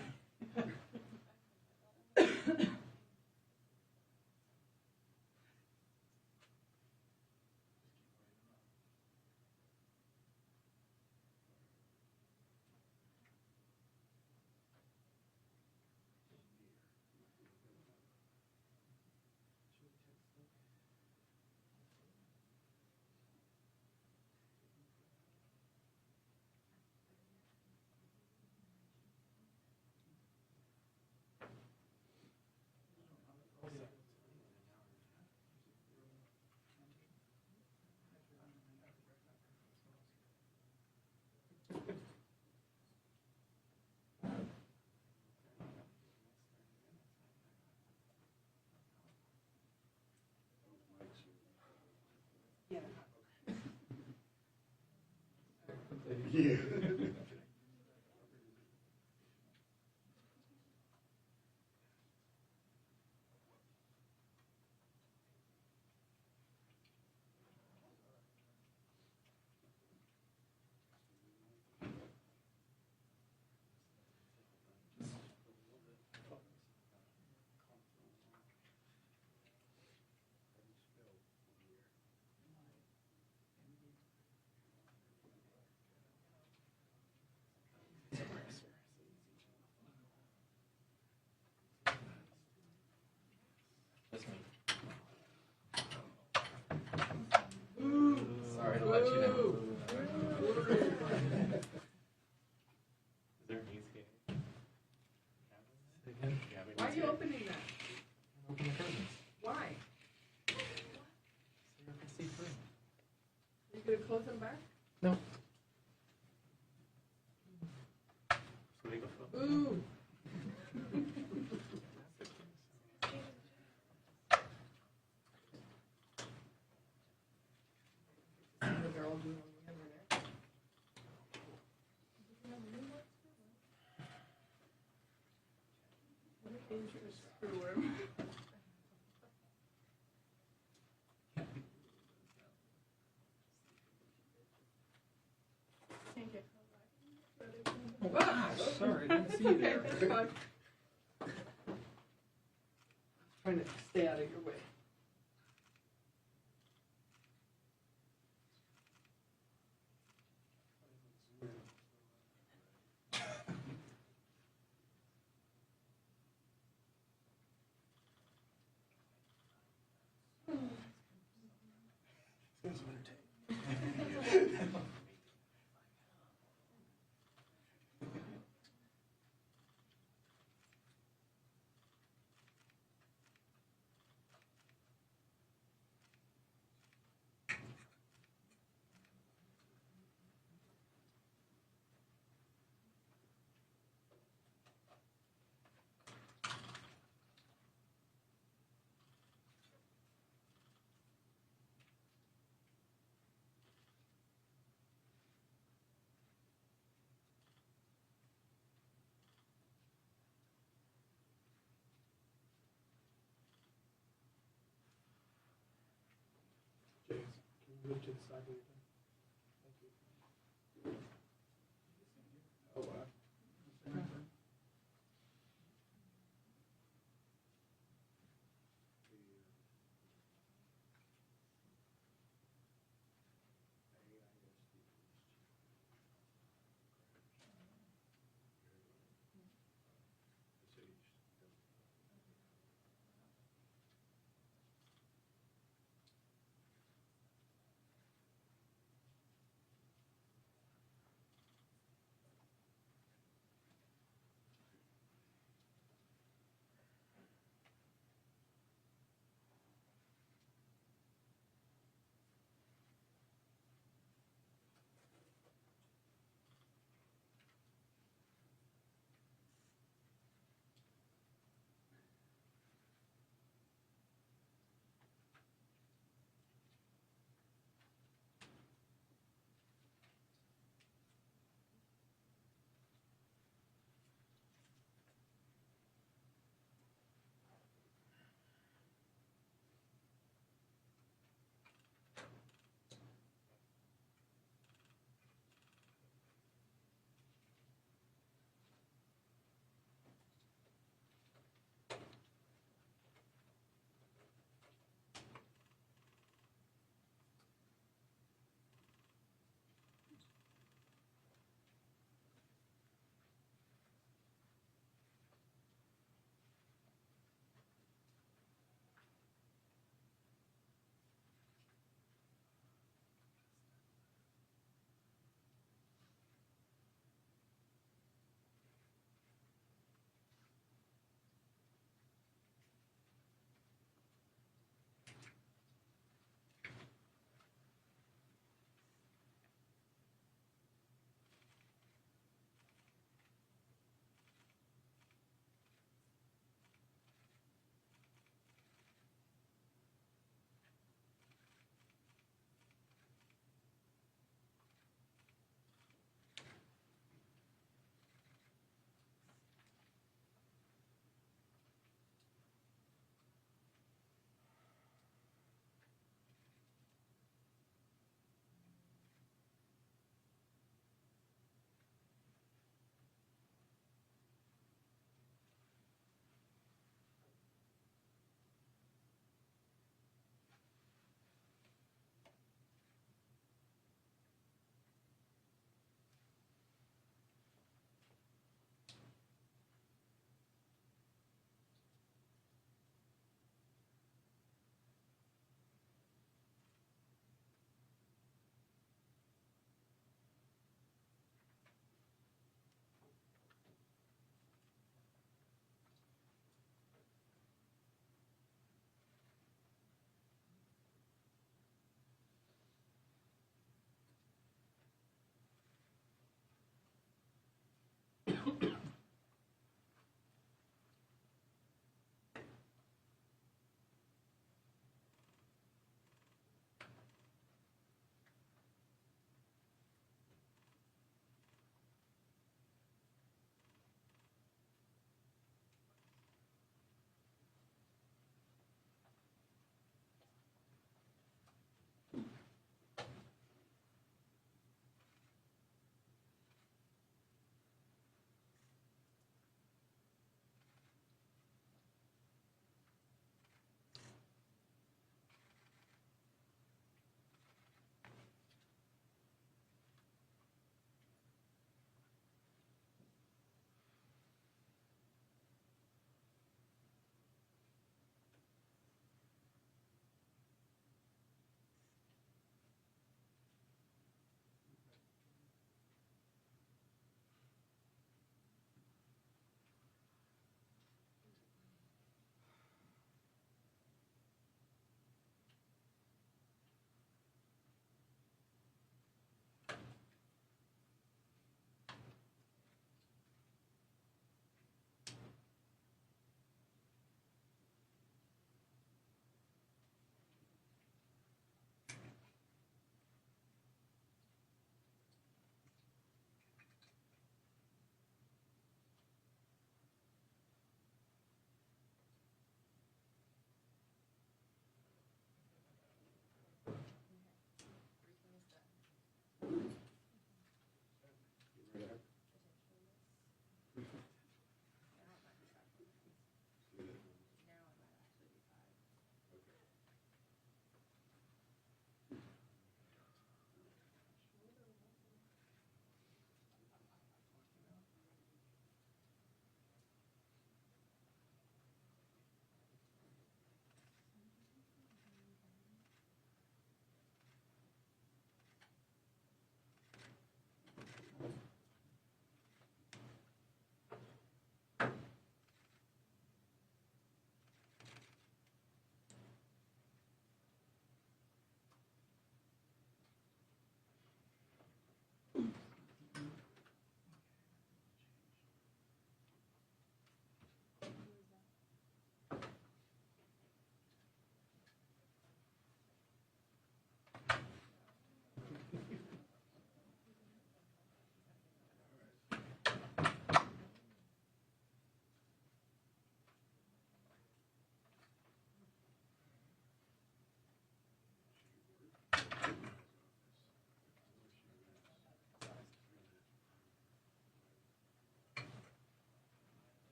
Sorry to let you know. Boo. Is there an easy? Why are you opening that? Open the curtains. Why? So you can see through. You gonna close them back? No. So they go for Ooh. They're all doing what we have in there. What a dangerous screwworm. Can't get Sorry, I didn't see you there. That's fine. Trying to stay out of your way. James, can you move to the side when you're done? Thank you. Oh, wow.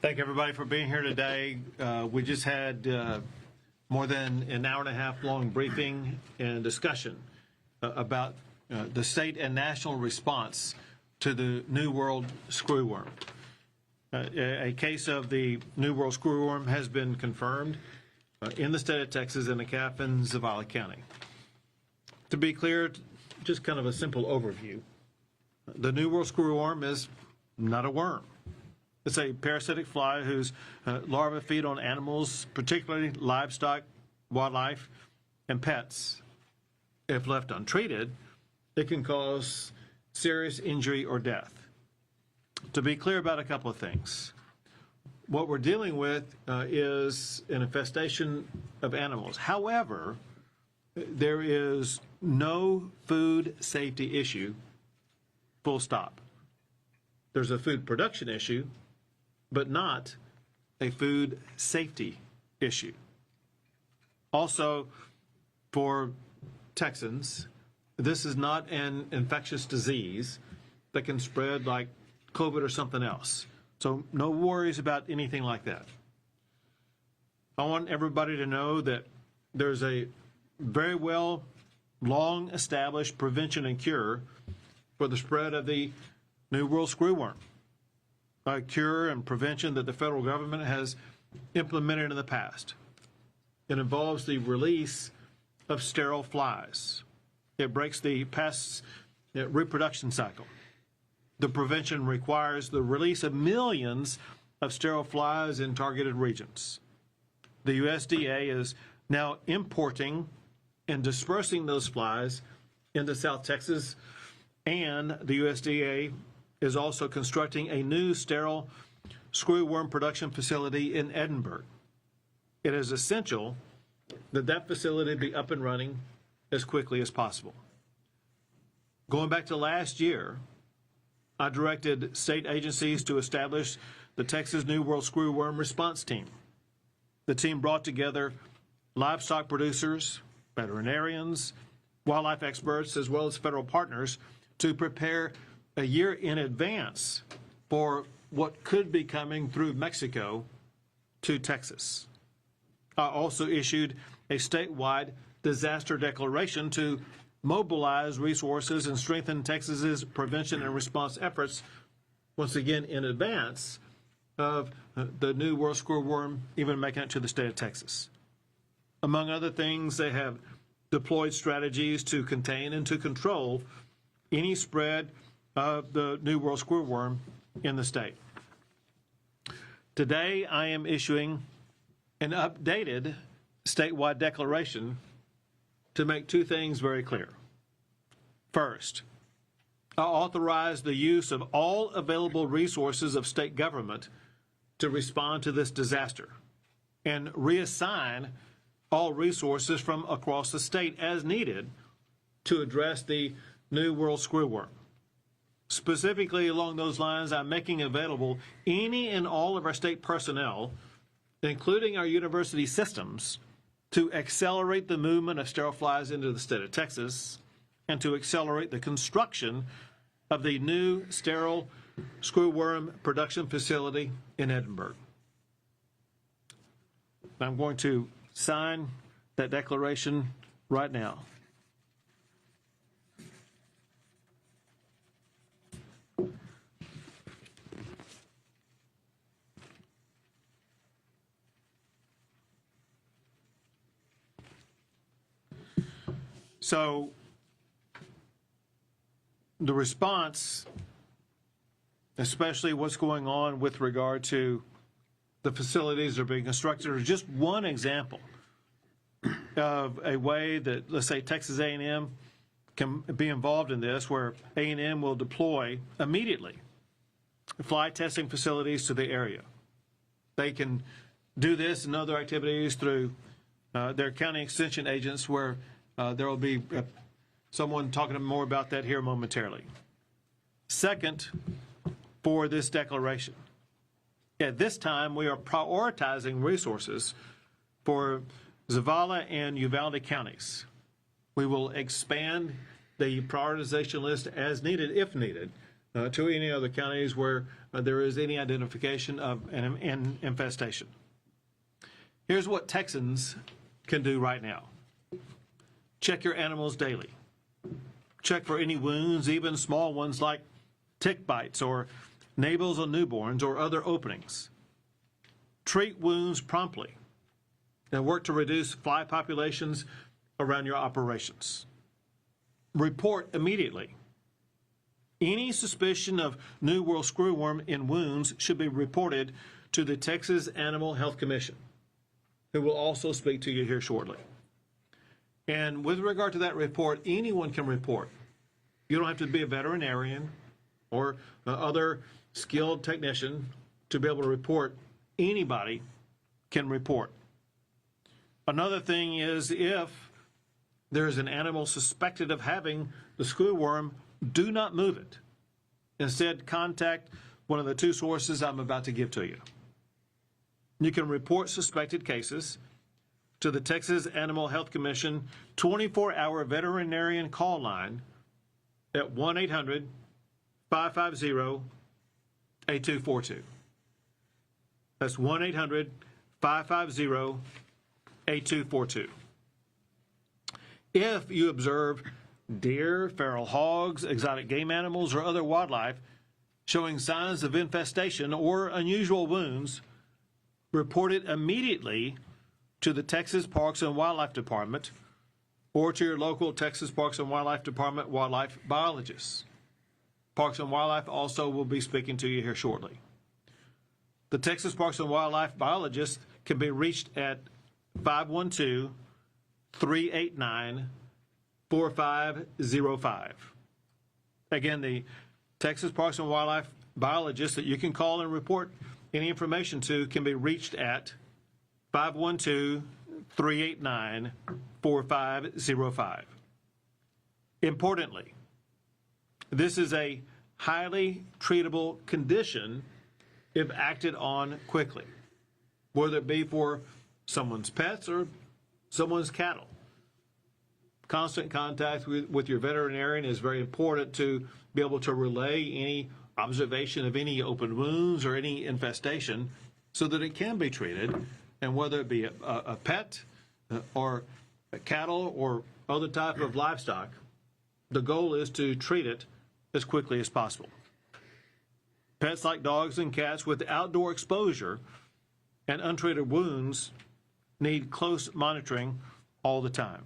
Thank everybody for being here today. We just had more than an hour and a half long briefing and discussion about the state and national response to the New World Screwworm. A case of the New World Screwworm has been confirmed in the state of Texas in the Caffin Zavala County. To be clear, just kind of a simple overview. The New World Screwworm is not a worm. It's a parasitic fly whose larvae feed on animals, particularly livestock, wildlife, and pets. If left untreated, it can cause serious injury or death. To be clear about a couple of things, what we're dealing with is an infestation of animals. However, there is no food safety issue, full stop. There's a food production issue, but not a food safety issue. Also, for Texans, this is not an infectious disease that can spread like COVID or something else. So no worries about anything like that. I want everybody to know that there's a very well long established prevention and cure for the spread of the New World Screwworm. A cure and prevention that the federal government has implemented in the past. It involves the release of sterile flies. It breaks the pest's reproduction cycle. The prevention requires the release of millions of sterile flies in targeted regions. The USDA is now importing and dispersing those flies into South Texas, and the USDA is also constructing a new sterile screwworm production facility in Edinburgh. It is essential that that facility be up and running as quickly as possible. Going back to last year, I directed state agencies to establish the Texas New World Screwworm Response Team. The team brought together livestock producers, veterinarians, wildlife experts, as well as federal partners to prepare a year in advance for what could be coming through Mexico to Texas. I also issued a statewide disaster declaration to mobilize resources and strengthen Texas's prevention and response efforts, once again in advance of the New World Screwworm even making it to the state of Texas. Among other things, they have deployed strategies to contain and to control any spread of the New World Screwworm in the state. Today, I am issuing an updated statewide declaration to make two things very clear. First, I authorize the use of all available resources of state government to respond to this disaster and reassign all resources from across the state as needed to address the New World Screwworm. Specifically along those lines, I'm making available any and all of our state personnel, including our university systems, to accelerate the movement of sterile flies into the state of Texas and to accelerate the construction of the new sterile screwworm production facility in Edinburgh. I'm going to sign that declaration right now. So the response, especially what's going on with regard to the facilities that are being constructed, is just one example of a way that, let's say, Texas A&M can be involved in this, where A&M will deploy immediately fly testing facilities to the area. They can do this and other activities through their county extension agents, where there will be someone talking more about that here momentarily. Second, for this declaration, At this time, we are prioritizing resources for Zavala and Uvalde counties. We will expand the prioritization list as needed, if needed, to any other counties where there is any identification of an infestation. Here's what Texans can do right now. Check your animals daily. Check for any wounds, even small ones like tick bites or navels on newborns or other openings. Treat wounds promptly and work to reduce fly populations around your operations. Report immediately. Any suspicion of New World Screwworm in wounds should be reported to the Texas Animal Health Commission, who will also speak to you here shortly. And with regard to that report, anyone can report. You don't have to be a veterinarian or other skilled technician to be able to report. Anybody can report. Another thing is, if there's an animal suspected of having the screwworm, do not move it. Instead, contact one of the two sources I'm about to give to you. You can report suspected cases to the Texas Animal Health Commission 24-hour veterinarian call line at 1-800-550-8242. That's 1-800-550-8242. If you observe deer, feral hogs, exotic game animals, or other wildlife showing signs of infestation or unusual wounds, report it immediately to the Texas Parks and Wildlife Department or to your local Texas Parks and Wildlife Department wildlife biologists. Parks and Wildlife also will be speaking to you here shortly. The Texas Parks and Wildlife biologist can be reached at 512-389-4505. Again, the Texas Parks and Wildlife biologist that you can call and report any information to can be reached at 512-389-4505. Importantly, this is a highly treatable condition if acted on quickly, whether it be for someone's pets or someone's cattle. Constant contact with your veterinarian is very important to be able to relay any observation of any open wounds or any infestation so that it can be treated. And whether it be a pet or a cattle or other type of livestock, the goal is to treat it as quickly as possible. Pets like dogs and cats with outdoor exposure and untreated wounds need close monitoring all the time.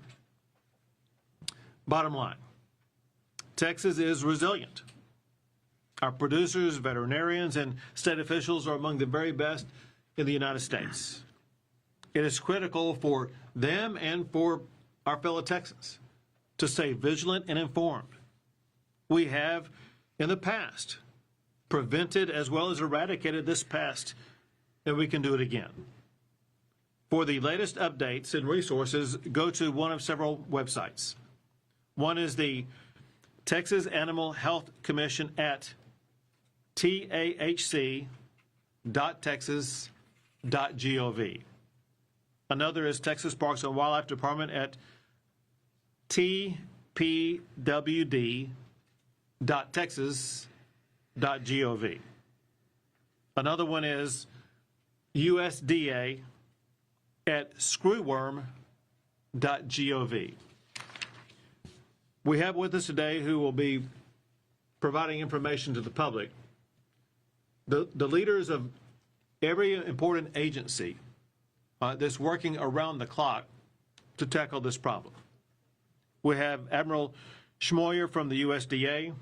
Bottom line, Texas is resilient. Our producers, veterinarians, and state officials are among the very best in the United States. It is critical for them and for our fellow Texans to stay vigilant and informed. We have, in the past, prevented as well as eradicated this pest, and we can do it again. For the latest updates and resources, go to one of several websites. One is the Texas Animal Health Commission at tahc.texas.gov. Another is Texas Parks and Wildlife Department at tpwd.texas.gov. Another one is USDA at screwworm.gov. We have with us today who will be providing information to the public, the leaders of every important agency that's working around the clock to tackle this problem. We have Admiral Schmoyer from the USDA,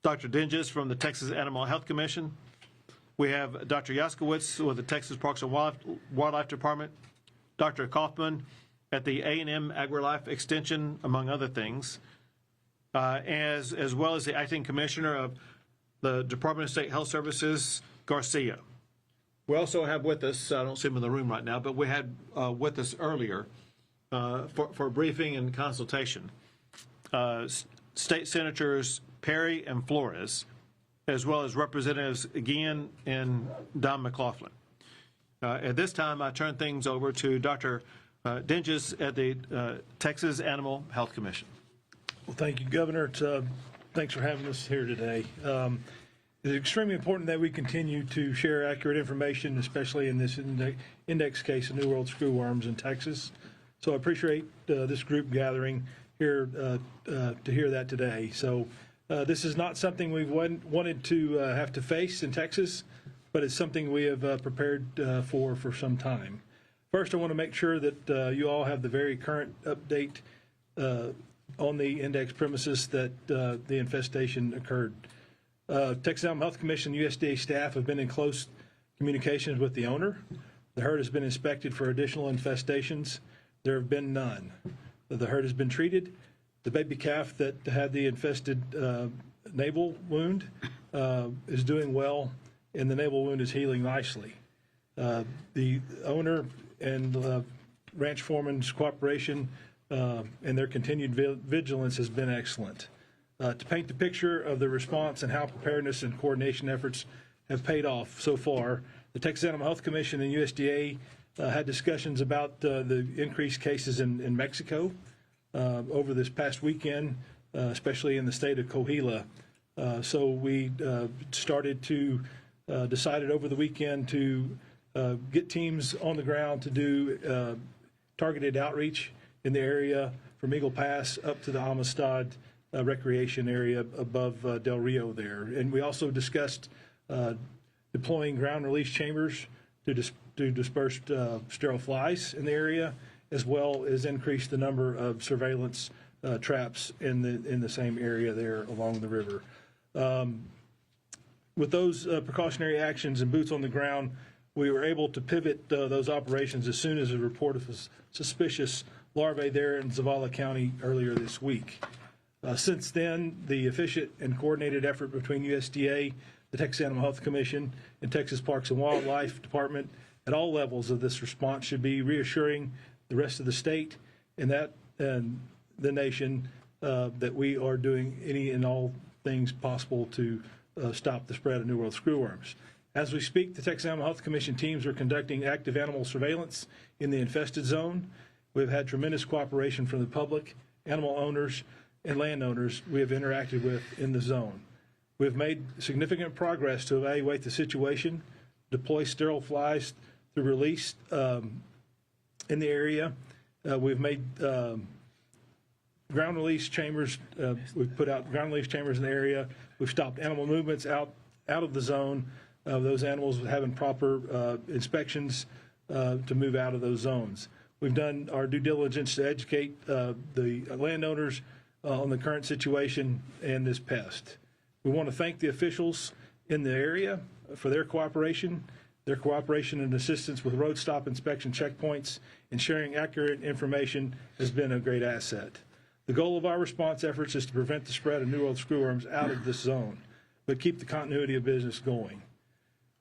Dr. Dinges from the Texas Animal Health Commission. We have Dr. Yaskowitz with the Texas Parks and Wildlife Department, Dr. Kaufman at the A&M AgriLife Extension, among other things, as well as the Acting Commissioner of the Department of State Health Services, Garcia. We also have with us, I don't see him in the room right now, but we had with us earlier for briefing and consultation, State Senators Perry and Flores, as well as Representatives Guillen and Don McLaughlin. At this time, I turn things over to Dr. Dinges at the Texas Animal Health Commission. Well, thank you, Governor. Thanks for having us here today. It's extremely important that we continue to share accurate information, especially in this index case of New World Screwworms in Texas. So I appreciate this group gathering here to hear that today. So this is not something we've wanted to have to face in Texas, but it's something we have prepared for some time. First, I want to make sure that you all have the very current update on the index premises that the infestation occurred. Texas Animal Health Commission USDA staff have been in close communications with the owner. The herd has been inspected for additional infestations. There have been none. The herd has been treated. The baby calf that had the infested navel wound is doing well, and the navel wound is healing nicely. The owner and ranch foreman's cooperation and their continued vigilance has been excellent. To paint the picture of the response and how preparedness and coordination efforts have paid off so far, the Texas Animal Health Commission and USDA had discussions about the increased cases in Mexico over this past weekend, especially in the state of Coahuila. So we decided over the weekend to get teams on the ground to do targeted outreach in the area from Eagle Pass up to the Amistad recreation area above Del Rio there. And we also discussed deploying ground release chambers to disperse sterile flies in the area, as well as increase the number of surveillance traps in the same area there along the river. With those precautionary actions and boots on the ground, we were able to pivot those operations as soon as a report of suspicious larvae there in Zavala County earlier this week. Since then, the efficient and coordinated effort between USDA, the Texas Animal Health Commission, and Texas Parks and Wildlife Department at all levels of this response should be reassuring the rest of the state and the nation that we are doing any and all things possible to stop the spread of New World Screwworms. As we speak, the Texas Animal Health Commission teams are conducting active animal surveillance in the infested zone. We've had tremendous cooperation from the public, animal owners, and landowners we have interacted with in the zone. We've made significant progress to evaluate the situation, deploy sterile flies to release in the area. We've made ground release chambers. We've put out ground release chambers in the area. We've stopped animal movements out of the zone. Those animals having proper inspections to move out of those zones. We've done our due diligence to educate the landowners on the current situation and this pest. We want to thank the officials in the area for their cooperation and assistance with road stop inspection checkpoints, and sharing accurate information has been a great asset. The goal of our response efforts is to prevent the spread of New World Screwworms out of this zone, but keep the continuity of business going.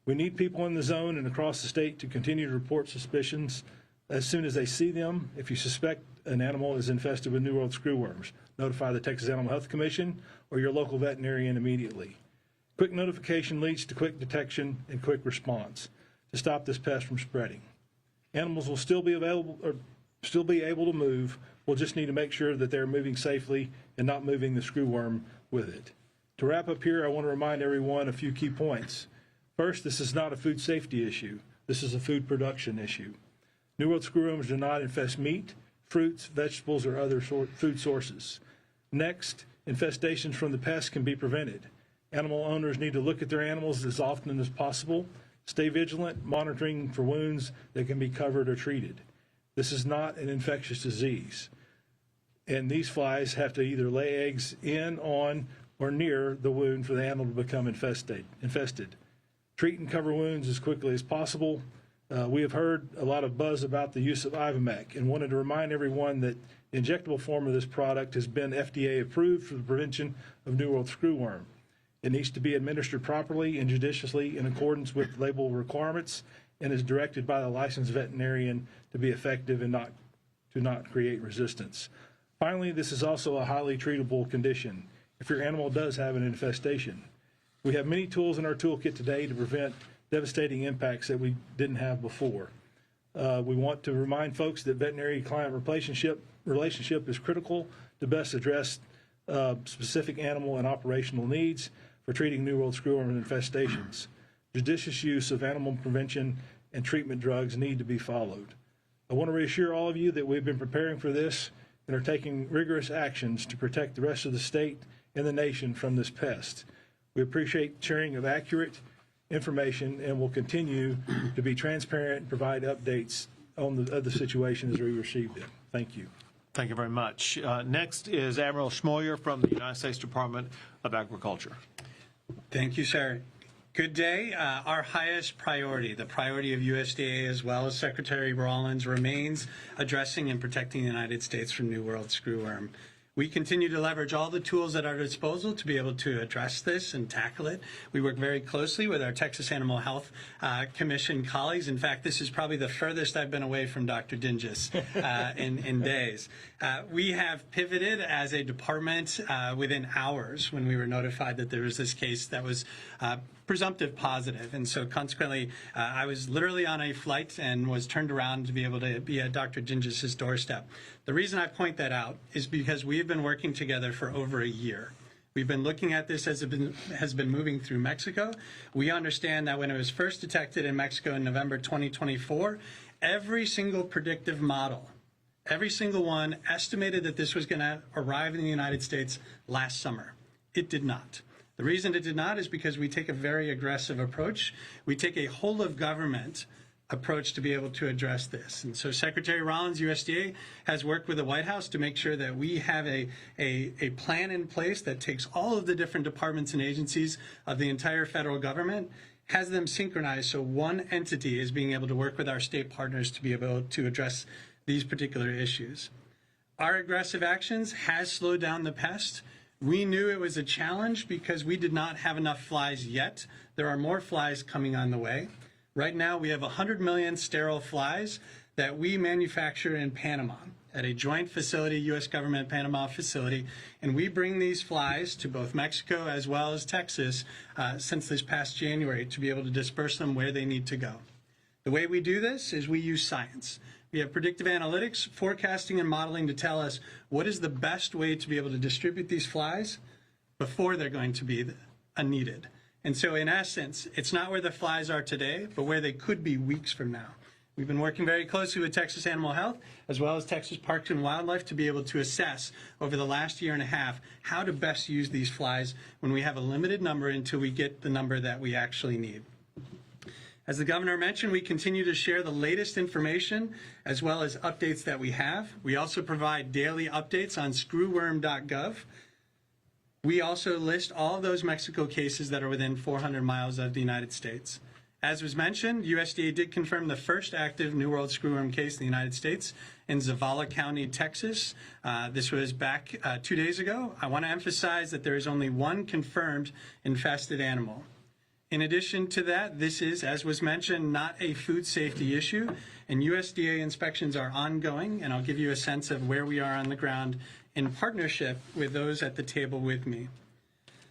We need people in the zone and across the state to continue to report suspicions as soon as they see them. If you suspect an animal is infested with New World Screwworms, notify the Texas Animal Health Commission or your local veterinarian immediately. Quick notification leads to quick detection and quick response to stop this pest from spreading. Animals will still be able to move. We'll just need to make sure that they're moving safely and not moving the screwworm with it. To wrap up here, I want to remind everyone a few key points. First, this is not a food safety issue. This is a food production issue. New World Screwworms do not infest meat, fruits, vegetables, or other food sources. Next, infestations from the pests can be prevented. Animal owners need to look at their animals as often as possible, stay vigilant, monitoring for wounds that can be covered or treated. This is not an infectious disease, and these flies have to either lay eggs in, on, or near the wound for the animal to become infested. Treat and cover wounds as quickly as possible. We have heard a lot of buzz about the use of Ivomec and wanted to remind everyone that the injectable form of this product has been FDA approved for the prevention of New World Screwworm. It needs to be administered properly and judiciously in accordance with label requirements and is directed by the licensed veterinarian to be effective and to not create resistance. Finally, this is also a highly treatable condition if your animal does have an infestation. We have many tools in our toolkit today to prevent devastating impacts that we didn't have before. We want to remind folks that veterinary-client relationship is critical to best address specific animal and operational needs for treating New World Screwworm infestations. Judicious use of animal prevention and treatment drugs need to be followed. I want to reassure all of you that we've been preparing for this and are taking rigorous actions to protect the rest of the state and the nation from this pest. We appreciate sharing of accurate information and will continue to be transparent and provide updates on the situation as we receive them. Thank you. Thank you very much. Next is Admiral Schmoyer from the United States Department of Agriculture. Thank you, sir. Good day. Our highest priority, the priority of USDA as well as Secretary Rawlins, remains addressing and protecting the United States from New World Screwworm. We continue to leverage all the tools at our disposal to be able to address this and tackle it. We work very closely with our Texas Animal Health Commission colleagues. In fact, this is probably the furthest I've been away from Dr. Dinges in days. We have pivoted as a department within hours when we were notified that there was this case that was presumptive positive. And so consequently, I was literally on a flight and was turned around to be able to be at Dr. Dinges' doorstep. The reason I point that out is because we have been working together for over a year. We've been looking at this as it has been moving through Mexico. We understand that when it was first detected in Mexico in November 2024, every single predictive model, every single one estimated that this was going to arrive in the United States last summer. It did not. The reason it did not is because we take a very aggressive approach. We take a whole of government approach to be able to address this. And so Secretary Rollins, USDA, has worked with the White House to make sure that we have a plan in place that takes all of the different departments and agencies of the entire federal government, has them synchronized so one entity is being able to work with our state partners to be able to address these particular issues. Our aggressive actions has slowed down the pest. We knew it was a challenge because we did not have enough flies yet. There are more flies coming on the way. Right now, we have 100 million sterile flies that we manufacture in Panama at a joint facility, U.S. government Panama facility, and we bring these flies to both Mexico as well as Texas since this past January to be able to disperse them where they need to go. The way we do this is we use science. We have predictive analytics, forecasting, and modeling to tell us what is the best way to be able to distribute these flies before they're going to be needed. And so in essence, it's not where the flies are today, but where they could be weeks from now. We've been working very closely with Texas Animal Health as well as Texas Parks and Wildlife to be able to assess over the last year and a half how to best use these flies when we have a limited number until we get the number that we actually need. As the governor mentioned, we continue to share the latest information as well as updates that we have. We also provide daily updates on screwworm.gov. We also list all of those Mexico cases that are within 400 miles of the United States. As was mentioned, USDA did confirm the first active New World Screwworm case in the United States in Zavala County, Texas. This was back 2 days ago. I want to emphasize that there is only one confirmed infested animal. In addition to that, this is, as was mentioned, not a food safety issue, and USDA inspections are ongoing, and I'll give you a sense of where we are on the ground in partnership with those at the table with me.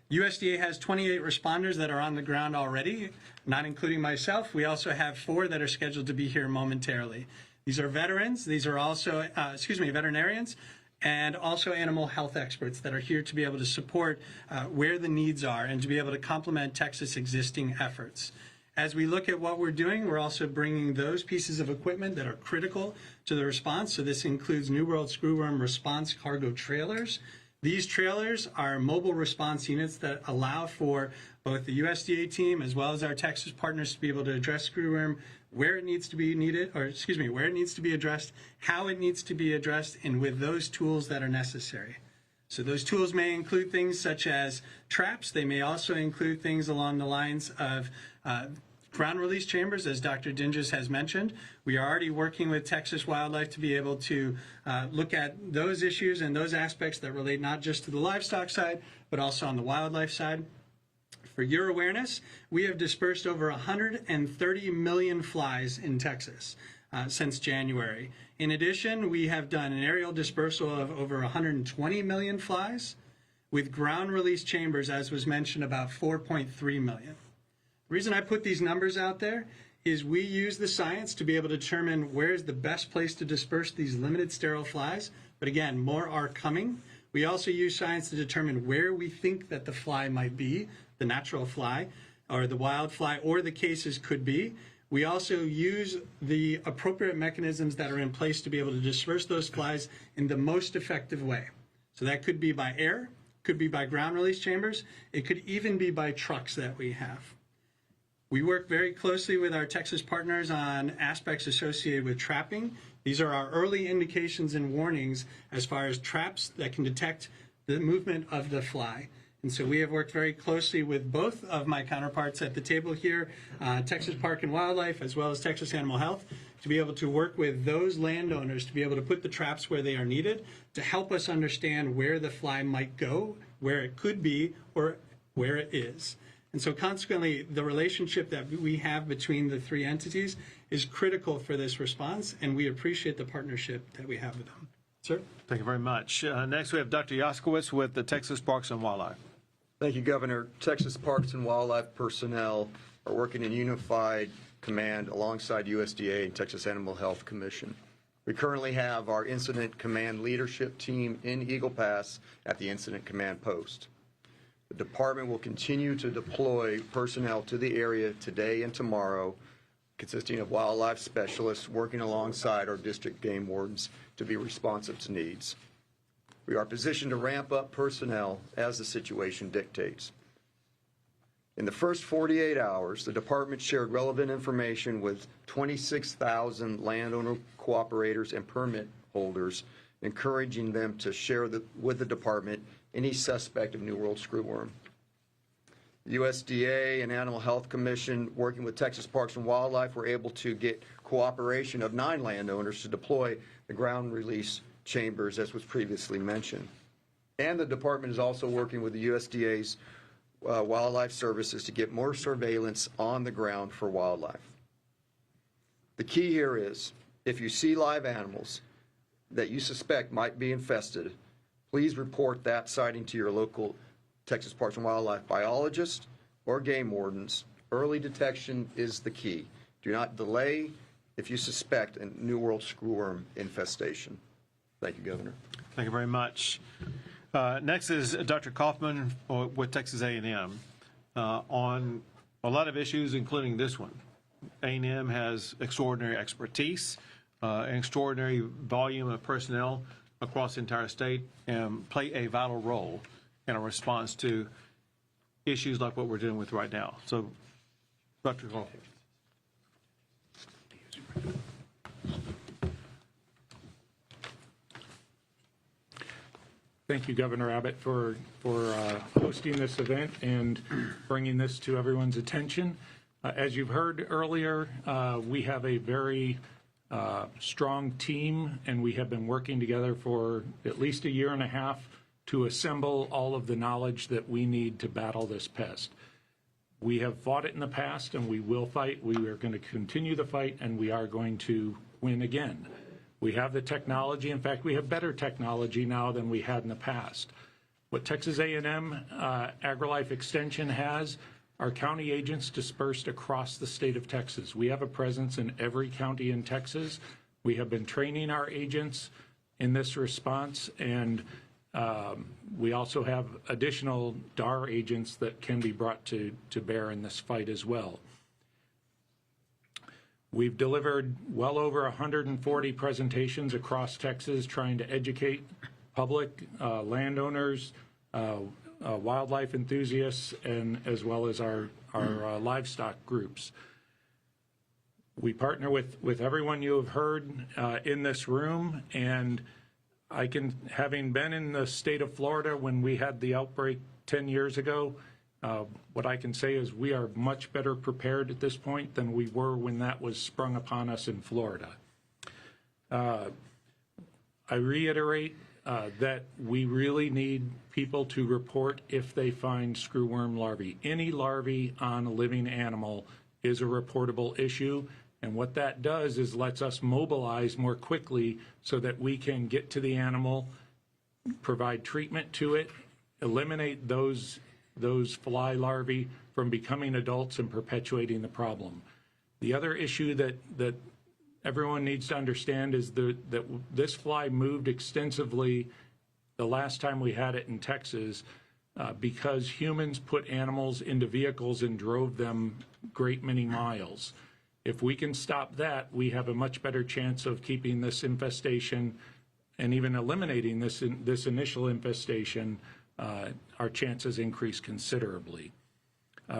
USDA has 28 responders that are on the ground already, not including myself. We also have 4 that are scheduled to be here momentarily. These are veterans. These are also, veterinarians, and also animal health experts that are here to be able to support where the needs are and to be able to complement Texas' existing efforts. As we look at what we're doing, we're also bringing those pieces of equipment that are critical to the response. So this includes New World Screwworm response cargo trailers. These trailers are mobile response units that allow for both the USDA team as well as our Texas partners to be able to address screwworm where it needs to be where it needs to be addressed, how it needs to be addressed, and with those tools that are necessary. So those tools may include things such as traps. They may also include things along the lines of ground release chambers, as Dr. Dinges has mentioned. We are already working with Texas Wildlife to be able to look at those issues and those aspects that relate not just to the livestock side, but also on the wildlife side. For your awareness, we have dispersed over 130 million flies in Texas since January. In addition, we have done an aerial dispersal of over 120 million flies. with ground release chambers, as was mentioned, about 4.3 million. The reason I put these numbers out there is we use the science to be able to determine where is the best place to disperse these limited sterile flies. But again, more are coming. We also use science to determine where we think that the fly might be, the natural fly, or the wild fly, or the cases could be. We also use the appropriate mechanisms that are in place to be able to disperse those flies in the most effective way. So that could be by air, could be by ground release chambers, it could even be by trucks that we have. We work very closely with our Texas partners on aspects associated with trapping. These are our early indications and warnings as far as traps that can detect the movement of the fly. And so we have worked very closely with both of my counterparts at the table here, Texas Park and Wildlife, as well as Texas Animal Health, to be able to work with those landowners to be able to put the traps where they are needed to help us understand where the fly might go, where it could be, or where it is. And so consequently, the relationship that we have between the three entities is critical for this response, and we appreciate the partnership that we have with them. Sir? Thank you very much. Next, we have Dr. Yaskowitz with the Texas Parks and Wildlife. Thank you, Governor. Texas Parks and Wildlife personnel are working in unified command alongside USDA and Texas Animal Health Commission. We currently have our Incident Command Leadership Team in Eagle Pass at the Incident Command Post. The department will continue to deploy personnel to the area today and tomorrow, consisting of wildlife specialists working alongside our district game wardens to be responsive to needs. We are positioned to ramp up personnel as the situation dictates. In the first 48 hours, the department shared relevant information with 26,000 landowner cooperators and permit holders, encouraging them to share with the department any suspect of New World Screwworm. USDA and Animal Health Commission, working with Texas Parks and Wildlife, were able to get cooperation of 9 landowners to deploy the ground release chambers, as was previously mentioned. And the department is also working with the USDA's wildlife services to get more surveillance on the ground for wildlife. The key here is, if you see live animals that you suspect might be infested, please report that sighting to your local Texas Parks and Wildlife biologist or game wardens. Early detection is the key. Do not delay if you suspect a New World Screwworm infestation. Thank you, Governor. Thank you very much. Next is Dr. Kaufman with Texas A&M on a lot of issues, including this one. A&M has extraordinary expertise, an extraordinary volume of personnel across the entire state, and play a vital role in a response to issues like what we're dealing with right now. So, Dr. Kaufman. Thank you, Governor Abbott, for hosting this event and bringing this to everyone's attention. As you've heard earlier, we have a very strong team, and we have been working together for at least 1.5 years to assemble all of the knowledge that we need to battle this pest. We have fought it in the past, and we will fight. We are going to continue the fight, and we are going to win again. We have the technology. In fact, we have better technology now than we had in the past. What Texas A&M AgriLife Extension has are county agents dispersed across the state of Texas. We have a presence in every county in Texas. We have been training our agents in this response, and we also have additional DAR agents that can be brought to bear in this fight as well. We've delivered well over 140 presentations across Texas trying to educate public, landowners, wildlife enthusiasts, and as well as our livestock groups. We partner with everyone you have heard in this room, and having been in the state of Florida when we had the outbreak 10 years ago, what I can say is we are much better prepared at this point than we were when that was sprung upon us in Florida. I reiterate that we really need people to report if they find screwworm larvae. Any larvae on a living animal is a reportable issue, and what that does is lets us mobilize more quickly so that we can get to the animal, provide treatment to it, eliminate those fly larvae from becoming adults and perpetuating the problem. The other issue that everyone needs to understand is that this fly moved extensively the last time we had it in Texas because humans put animals into vehicles and drove them great many miles. If we can stop that, we have a much better chance of keeping this infestation and even eliminating this initial infestation. Our chances increase considerably.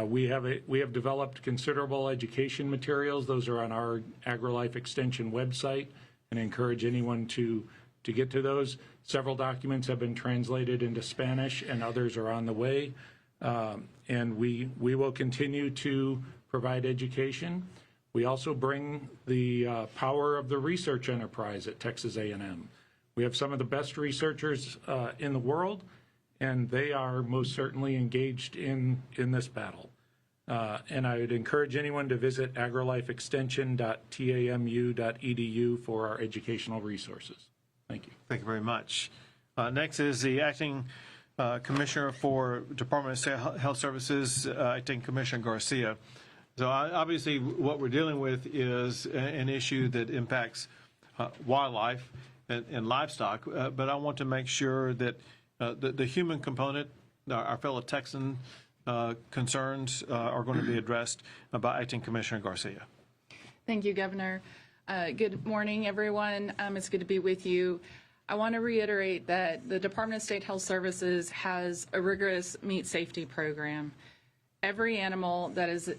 We have developed considerable education materials. Those are on our AgriLife Extension website, and encourage anyone to get to those. Several documents have been translated into Spanish, and others are on the way. And we will continue to provide education. We also bring the power of the research enterprise at Texas A&M. We have some of the best researchers in the world, and they are most certainly engaged in this battle. And I would encourage anyone to visit agrilifeextension.tamu.edu for our educational resources. Thank you. Thank you very much. Next is the Acting Commissioner for Department of State Health Services, Acting Commissioner Garcia. So obviously what we're dealing with is an issue that impacts wildlife and livestock, but I want to make sure that the human component, our fellow Texan concerns are going to be addressed by Acting Commissioner Garcia. Thank you, Governor. Good morning, everyone. It's good to be with you. I want to reiterate that the Department of State Health Services has a rigorous meat safety program. Every animal that is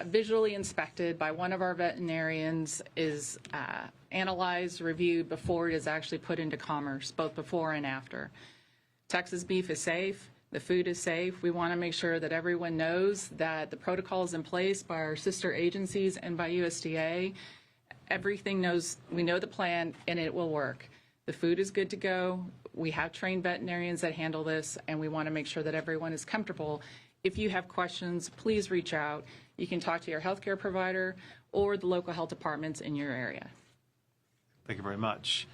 visually inspected by one of our veterinarians is analyzed, reviewed before it is actually put into commerce, both before and after. Texas beef is safe. The food is safe. We want to make sure that everyone knows that the protocol is in place by our sister agencies and by USDA. Everything knows, we know the plan, and it will work. The food is good to go. We have trained veterinarians that handle this, and we want to make sure that everyone is comfortable. If you have questions, please reach out. You can talk to your healthcare provider or the local health departments in your area. Thank you very much.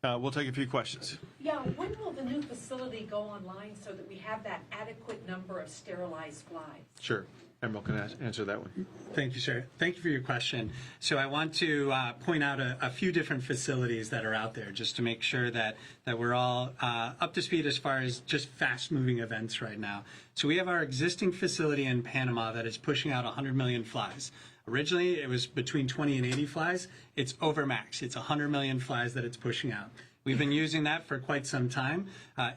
We'll take a few questions. Yeah, when will the new facility go online so that we have that adequate number of sterilized flies? Sure. Emerald can answer that one. Thank you, sir. Thank you for your question. So I want to point out a few different facilities that are out there just to make sure that we're all up to speed as far as just fast-moving events right now. So we have our existing facility in Panama that is pushing out 100 million flies. Originally, it was between 20 and 80 flies. It's over max. It's 100 million flies that it's pushing out. We've been using that for quite some time.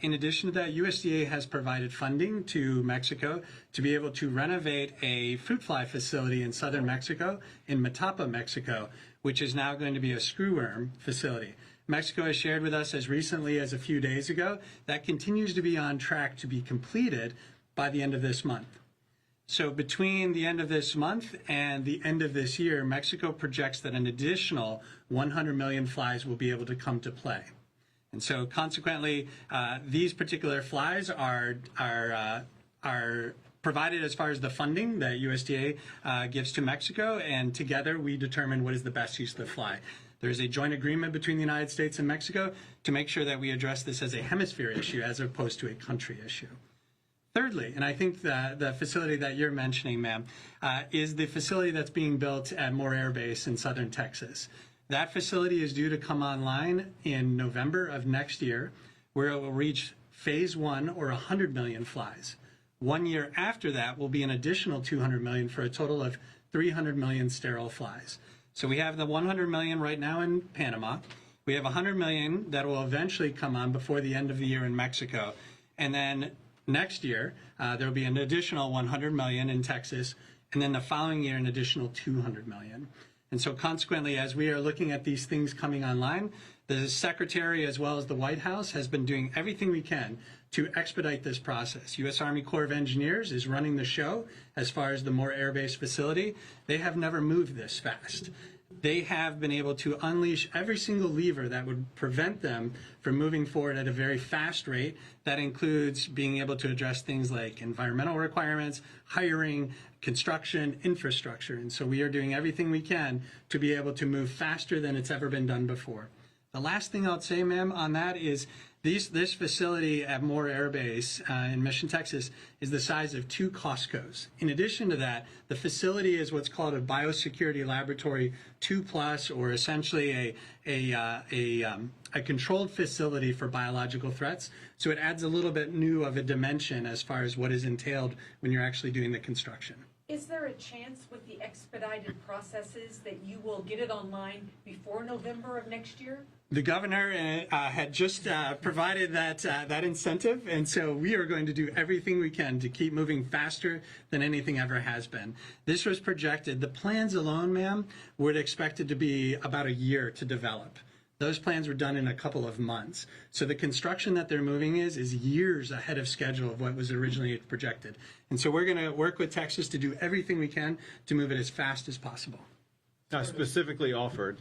In addition to that, USDA has provided funding to Mexico to be able to renovate a fruit fly facility in southern Mexico, in Matapa, Mexico, which is now going to be a screwworm facility. Mexico has shared with us as recently as a few days ago that continues to be on track to be completed by the end of this month. So between the end of this month and the end of this year, Mexico projects that an additional 100 million flies will be able to come to play. And so consequently, these particular flies are provided as far as the funding that USDA gives to Mexico, and together we determine what is the best use of the fly. There's a joint agreement between the United States and Mexico to make sure that we address this as a hemisphere issue as opposed to a country issue. Thirdly, and I think the facility that you're mentioning, ma'am, is the facility that's being built at Moore Air Base in southern Texas. That facility is due to come online in November of next year, where it will reach phase 1, or 100 million flies. 1 year after that will be an additional 200 million for a total of 300 million sterile flies. So we have the 100 million right now in Panama. We have 100 million that will eventually come on before the end of the year in Mexico. And then next year, there will be an additional 100 million in Texas, and then the following year, an additional 200 million. And so consequently, as we are looking at these things coming online, the Secretary as well as the White House has been doing everything we can to expedite this process. U.S. Army Corps of Engineers is running the show as far as the Moore Air Base facility. They have never moved this fast. They have been able to unleash every single lever that would prevent them from moving forward at a very fast rate. That includes being able to address things like environmental requirements, hiring, construction, infrastructure. And so we are doing everything we can to be able to move faster than it's ever been done before. The last thing I'll say, ma'am, on that is This facility at Moore Air Base in Mission, Texas, is the size of 2 Costco's. In addition to that, the facility is what's called a biosecurity laboratory 2+, or essentially a controlled facility for biological threats. So it adds a little bit new of a dimension as far as what is entailed when you're actually doing the construction. Is there a chance with the expedited processes that you will get it online before November of next year? The governor had just provided that incentive, and so we are going to do everything we can to keep moving faster than anything ever has been. This was projected. The plans alone, ma'am, were expected to be about a year to develop. Those plans were done in a couple of months. So the construction that they're moving is years ahead of schedule of what was originally projected. And so we're going to work with Texas to do everything we can to move it as fast as possible. I specifically offered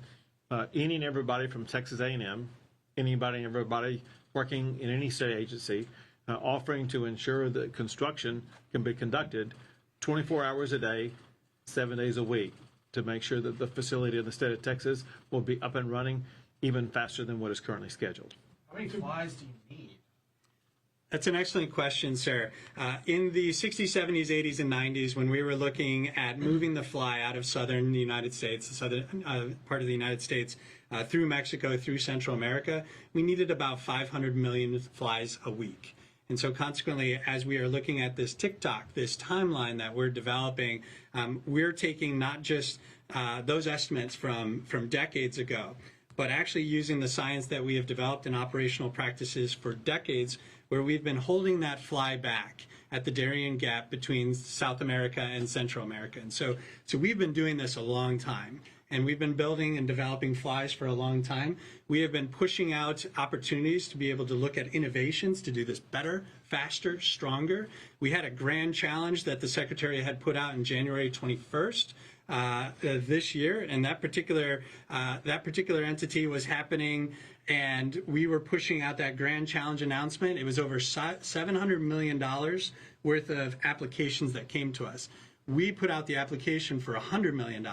any and everybody from Texas A&M, anybody and everybody working in any state agency, offering to ensure that construction can be conducted 24 hours a day, 7 days a week, to make sure that the facility in the state of Texas will be up and running even faster than what is currently scheduled. How many flies do you need? That's an excellent question, sir. In the 60s, 70s, 80s, and 90s, when we were looking at moving the fly out of southern United States, the southern part of the United States, through Mexico, through Central America, we needed about 500 million flies a week. And so consequently, as we are looking at this tick-tock, this timeline that we're developing, we're taking not just those estimates from decades ago, but actually using the science that we have developed in operational practices for decades, where we've been holding that fly back at the Darien Gap between South America and Central America. And so we've been doing this a long time, and we've been building and developing flies for a long time. We have been pushing out opportunities to be able to look at innovations to do this better, faster, stronger. We had a grand challenge that the Secretary had put out in January 21st. This year, and that particular entity was happening, and we were pushing out that grand challenge announcement. It was over $700 million worth of applications that came to us. We put out the application for $100 million,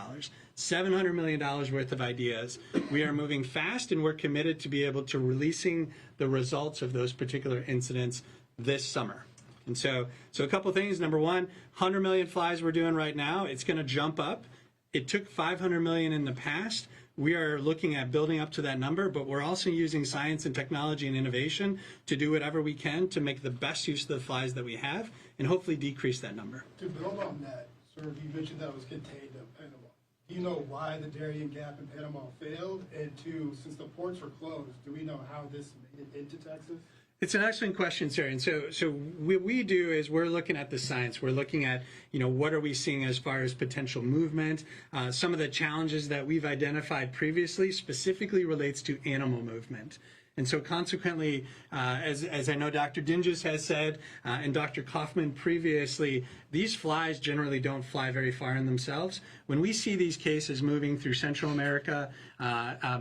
$700 million worth of ideas. We are moving fast, and we're committed to be able to releasing the results of those particular incidents this summer. And so a couple of things. Number one, 100 million flies we're doing right now. It's going to jump up. It took 500 million in the past. We are looking at building up to that number, but we're also using science and technology and innovation to do whatever we can to make the best use of the flies that we have and hopefully decrease that number. To build on that, sir, you mentioned that it was contained in Panama. Do you know why the Darien Gap in Panama failed? And two, since the ports were closed, do we know how this made it into Texas? It's an excellent question, sir. And so what we do is we're looking at the science. We're looking at, what are we seeing as far as potential movement? Some of the challenges that we've identified previously specifically relates to animal movement. And so consequently, as I know Dr. Dinges has said, and Dr. Kaufman previously, these flies generally don't fly very far in themselves. When we see these cases moving through Central America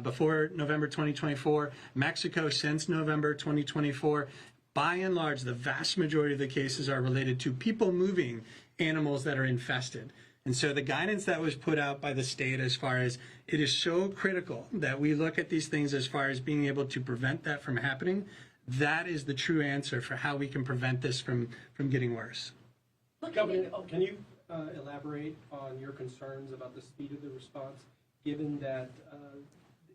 before November 2024, Mexico since November 2024, by and large, the vast majority of the cases are related to people moving animals that are infested. And so the guidance that was put out by the state as far as it is so critical that we look at these things as far as being able to prevent that from happening, that is the true answer for how we can prevent this from getting worse. Governor, can you elaborate on your concerns about the speed of the response, given that,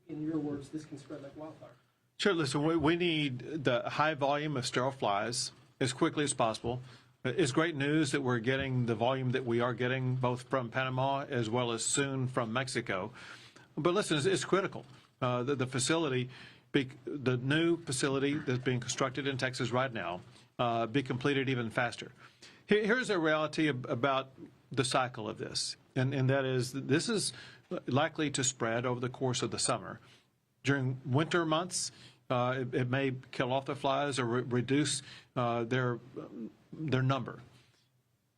in your words, this can spread like wildfire? Sure, listen, we need the high volume of sterile flies as quickly as possible. It's great news that we're getting the volume that we are getting, both from Panama as well as soon from Mexico. But listen, it's critical. The facility, the new facility that's being constructed in Texas right now, be completed even faster. Here's a reality about the cycle of this, and that is this is likely to spread over the course of the summer. During winter months, it may kill off the flies or reduce their number.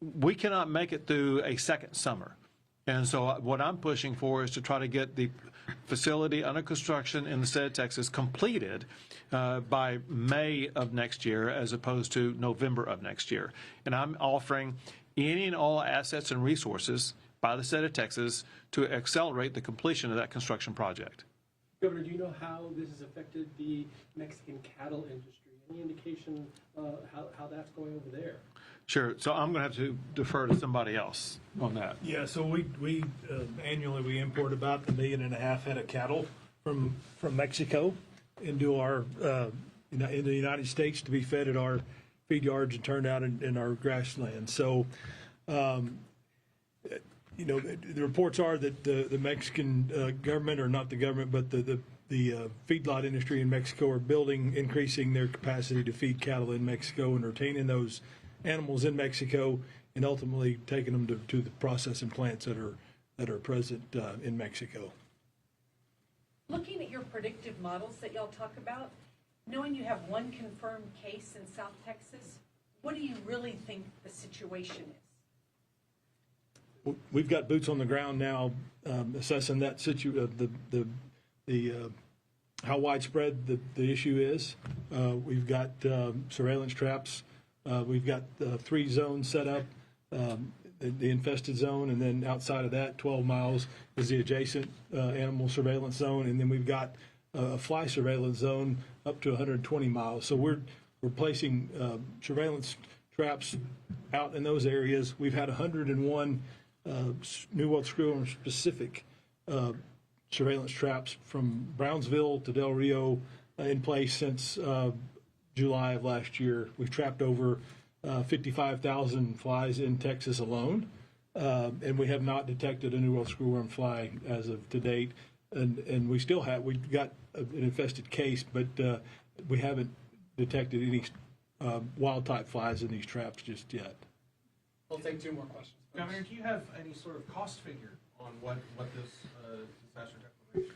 We cannot make it through a second summer. And so what I'm pushing for is to try to get the facility under construction in the state of Texas completed by May of next year as opposed to November of next year. And I'm offering any and all assets and resources by the state of Texas to accelerate the completion of that construction project. Governor, do you know how this has affected the Mexican cattle industry? Any indication how that's going over there? Sure. So I'm going to have to defer to somebody else on that. Yeah, so we annually we import about 1.5 million head of cattle from Mexico into our into the United States to be fed at our feed yards and turned out in our grasslands. So, the reports are that the Mexican government, or not the government, but the feedlot industry in Mexico are increasing their capacity to feed cattle in Mexico and retaining those animals in Mexico and ultimately taking them to the processing plants that are present in Mexico. Looking at your predictive models that y'all talk about, knowing you have one confirmed case in South Texas, what do you really think the situation is? We've got boots on the ground now, assessing that how widespread the issue is. We've got surveillance traps. We've got 3 zones set up, the infested zone, and then outside of that, 12 miles is the adjacent animal surveillance zone, and then we've got a fly surveillance zone up to 120 miles. So we're placing surveillance traps out in those areas. We've had 101 New World Screwworm specific surveillance traps from Brownsville to Del Rio in place since July of last year. We've trapped over 55,000 flies in Texas alone, and we have not detected a New World Screwworm fly as of to date. And we've got an infested case, but we haven't detected any wild type flies in these traps just yet. We'll take 2 more questions. Governor, do you have any sort of cost figure on what this disaster declaration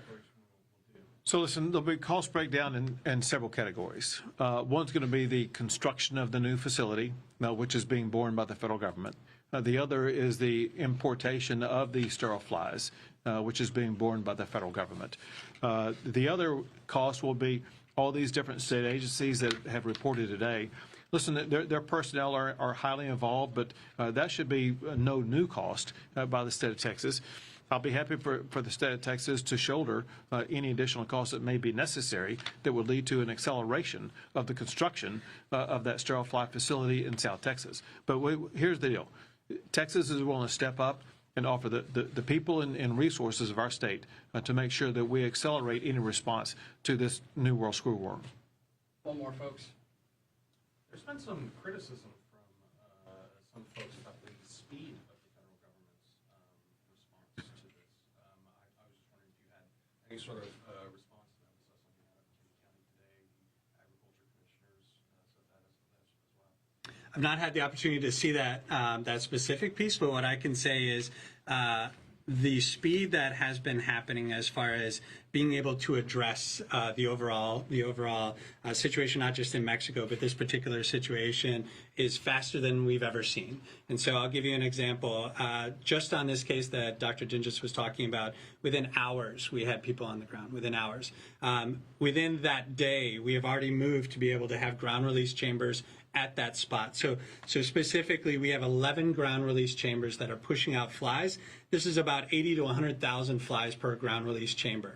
will do? So listen, there'll be a cost breakdown in several categories. One's going to be the construction of the new facility, which is being borne by the federal government. The other is the importation of the sterile flies, which is being borne by the federal government. The other cost will be all these different state agencies that have reported today. Listen, their personnel are highly involved, but that should be no new cost by the state of Texas. I'll be happy for the state of Texas to shoulder any additional costs that may be necessary that would lead to an acceleration of the construction of that sterile fly facility in South Texas. But here's the deal. Texas is willing to step up and offer the people and resources of our state to make sure that we accelerate any response to this New World Screwworm. 1 more, folks. There's been some criticism from some folks about the speed of the federal government's response to this. I was just wondering if you had any sort of response to that. We saw something out of McKinney County today. The agriculture commissioners said that as well. I've not had the opportunity to see that specific piece, but what I can say is the speed that has been happening as far as being able to address the overall situation, not just in Mexico, but this particular situation is faster than we've ever seen. And so I'll give you an example. Just on this case that Dr. Dinges was talking about, within hours, we had people on the ground, within hours. Within that day, we have already moved to be able to have ground release chambers at that spot. So specifically, we have 11 ground release chambers that are pushing out flies. This is about 80 to 100,000 flies per ground release chamber.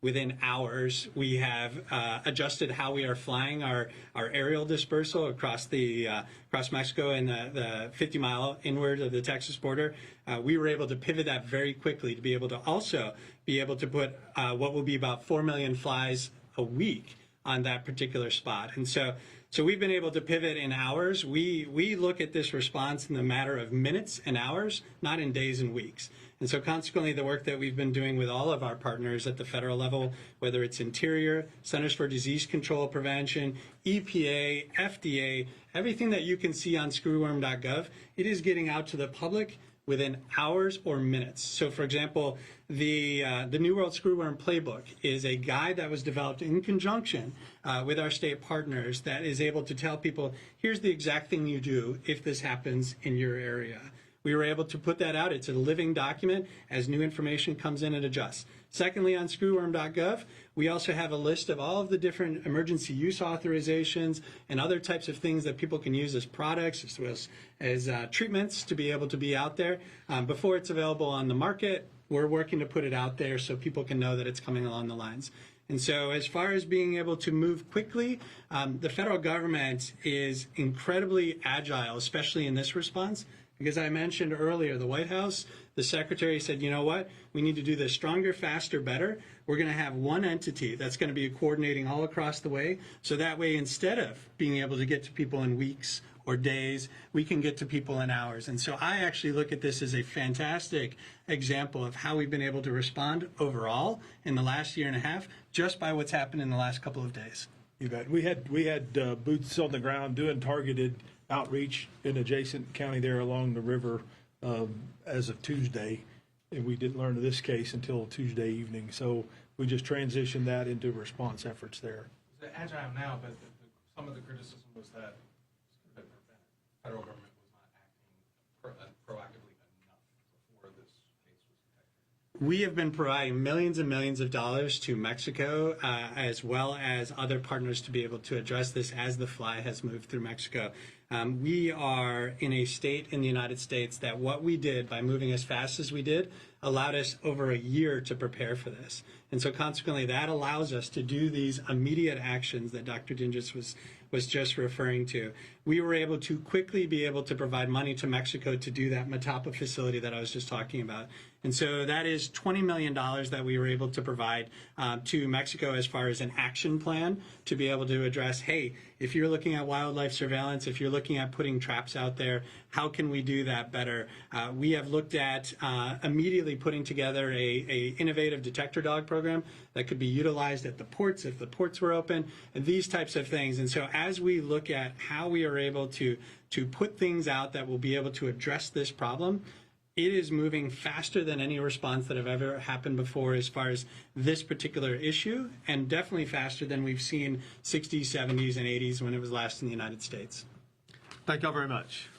Within hours, we have adjusted how we are flying our aerial dispersal across Mexico and the 50-mile inward of the Texas border. We were able to pivot that very quickly to be able to also be able to put what will be about 4 million flies a week on that particular spot. And so we've been able to pivot in hours. We look at this response in the matter of minutes and hours, not in days and weeks. And so consequently, the work that we've been doing with all of our partners at the federal level, whether it's Interior, Centers for Disease Control Prevention, EPA, FDA, everything that you can see on screwworm.gov, it is getting out to the public within hours or minutes. So, for example, the New World Screwworm Playbook is a guide that was developed in conjunction with our state partners that is able to tell people, here's the exact thing you do if this happens in your area. We were able to put that out. It's a living document as new information comes in and adjusts. Secondly, on screwworm.gov, we also have a list of all of the different emergency use authorizations and other types of things that people can use as products as well as treatments to be able to be out there before it's available on the market we're working to put it out there so people can know that it's coming along the lines. And so as far as being able to move quickly, the federal government is incredibly agile, especially in this response, because I mentioned earlier, the White House, the secretary said, you know what, we need to do this stronger, faster, better. We're going to have one entity that's going to be coordinating all across the way. So that way, instead of being able to get to people in weeks or days, we can get to people in hours. And so I actually look at this as a fantastic example of how we've been able to respond overall in the last year and a half, just by what's happened in the last couple of days. You bet. We had boots on the ground doing targeted outreach in adjacent county there along the river as of Tuesday, and we didn't learn of this case until Tuesday evening. So we just transitioned that into response efforts there. It's agile now, but some of the criticism was that the federal government was not acting proactively enough before this case was detected. We have been providing millions and millions of dollars to Mexico, as well as other partners, to be able to address this as the fly has moved through Mexico. We are in a state in the United States that what we did by moving as fast as we did allowed us over a year to prepare for this. And so consequently, that allows us to do these immediate actions that Dr. Dinges was just referring to. We were able to quickly be able to provide money to Mexico to do that Matapa facility that I was just talking about. And so that is $20 million that we were able to provide to Mexico as far as an action plan to be able to address, hey, if you're looking at wildlife surveillance, if you're looking at putting traps out there, how can we do that better? We have looked at immediately putting together a innovative detector dog program that could be utilized at the ports if the ports were open, and these types of things. And so as we look at how we are able to put things out that will be able to address this problem, it is moving faster than any response that have ever happened before as far as this particular issue, and definitely faster than we've seen 60s, 70s, and 80s when it was last in the United States. Thank you all very much.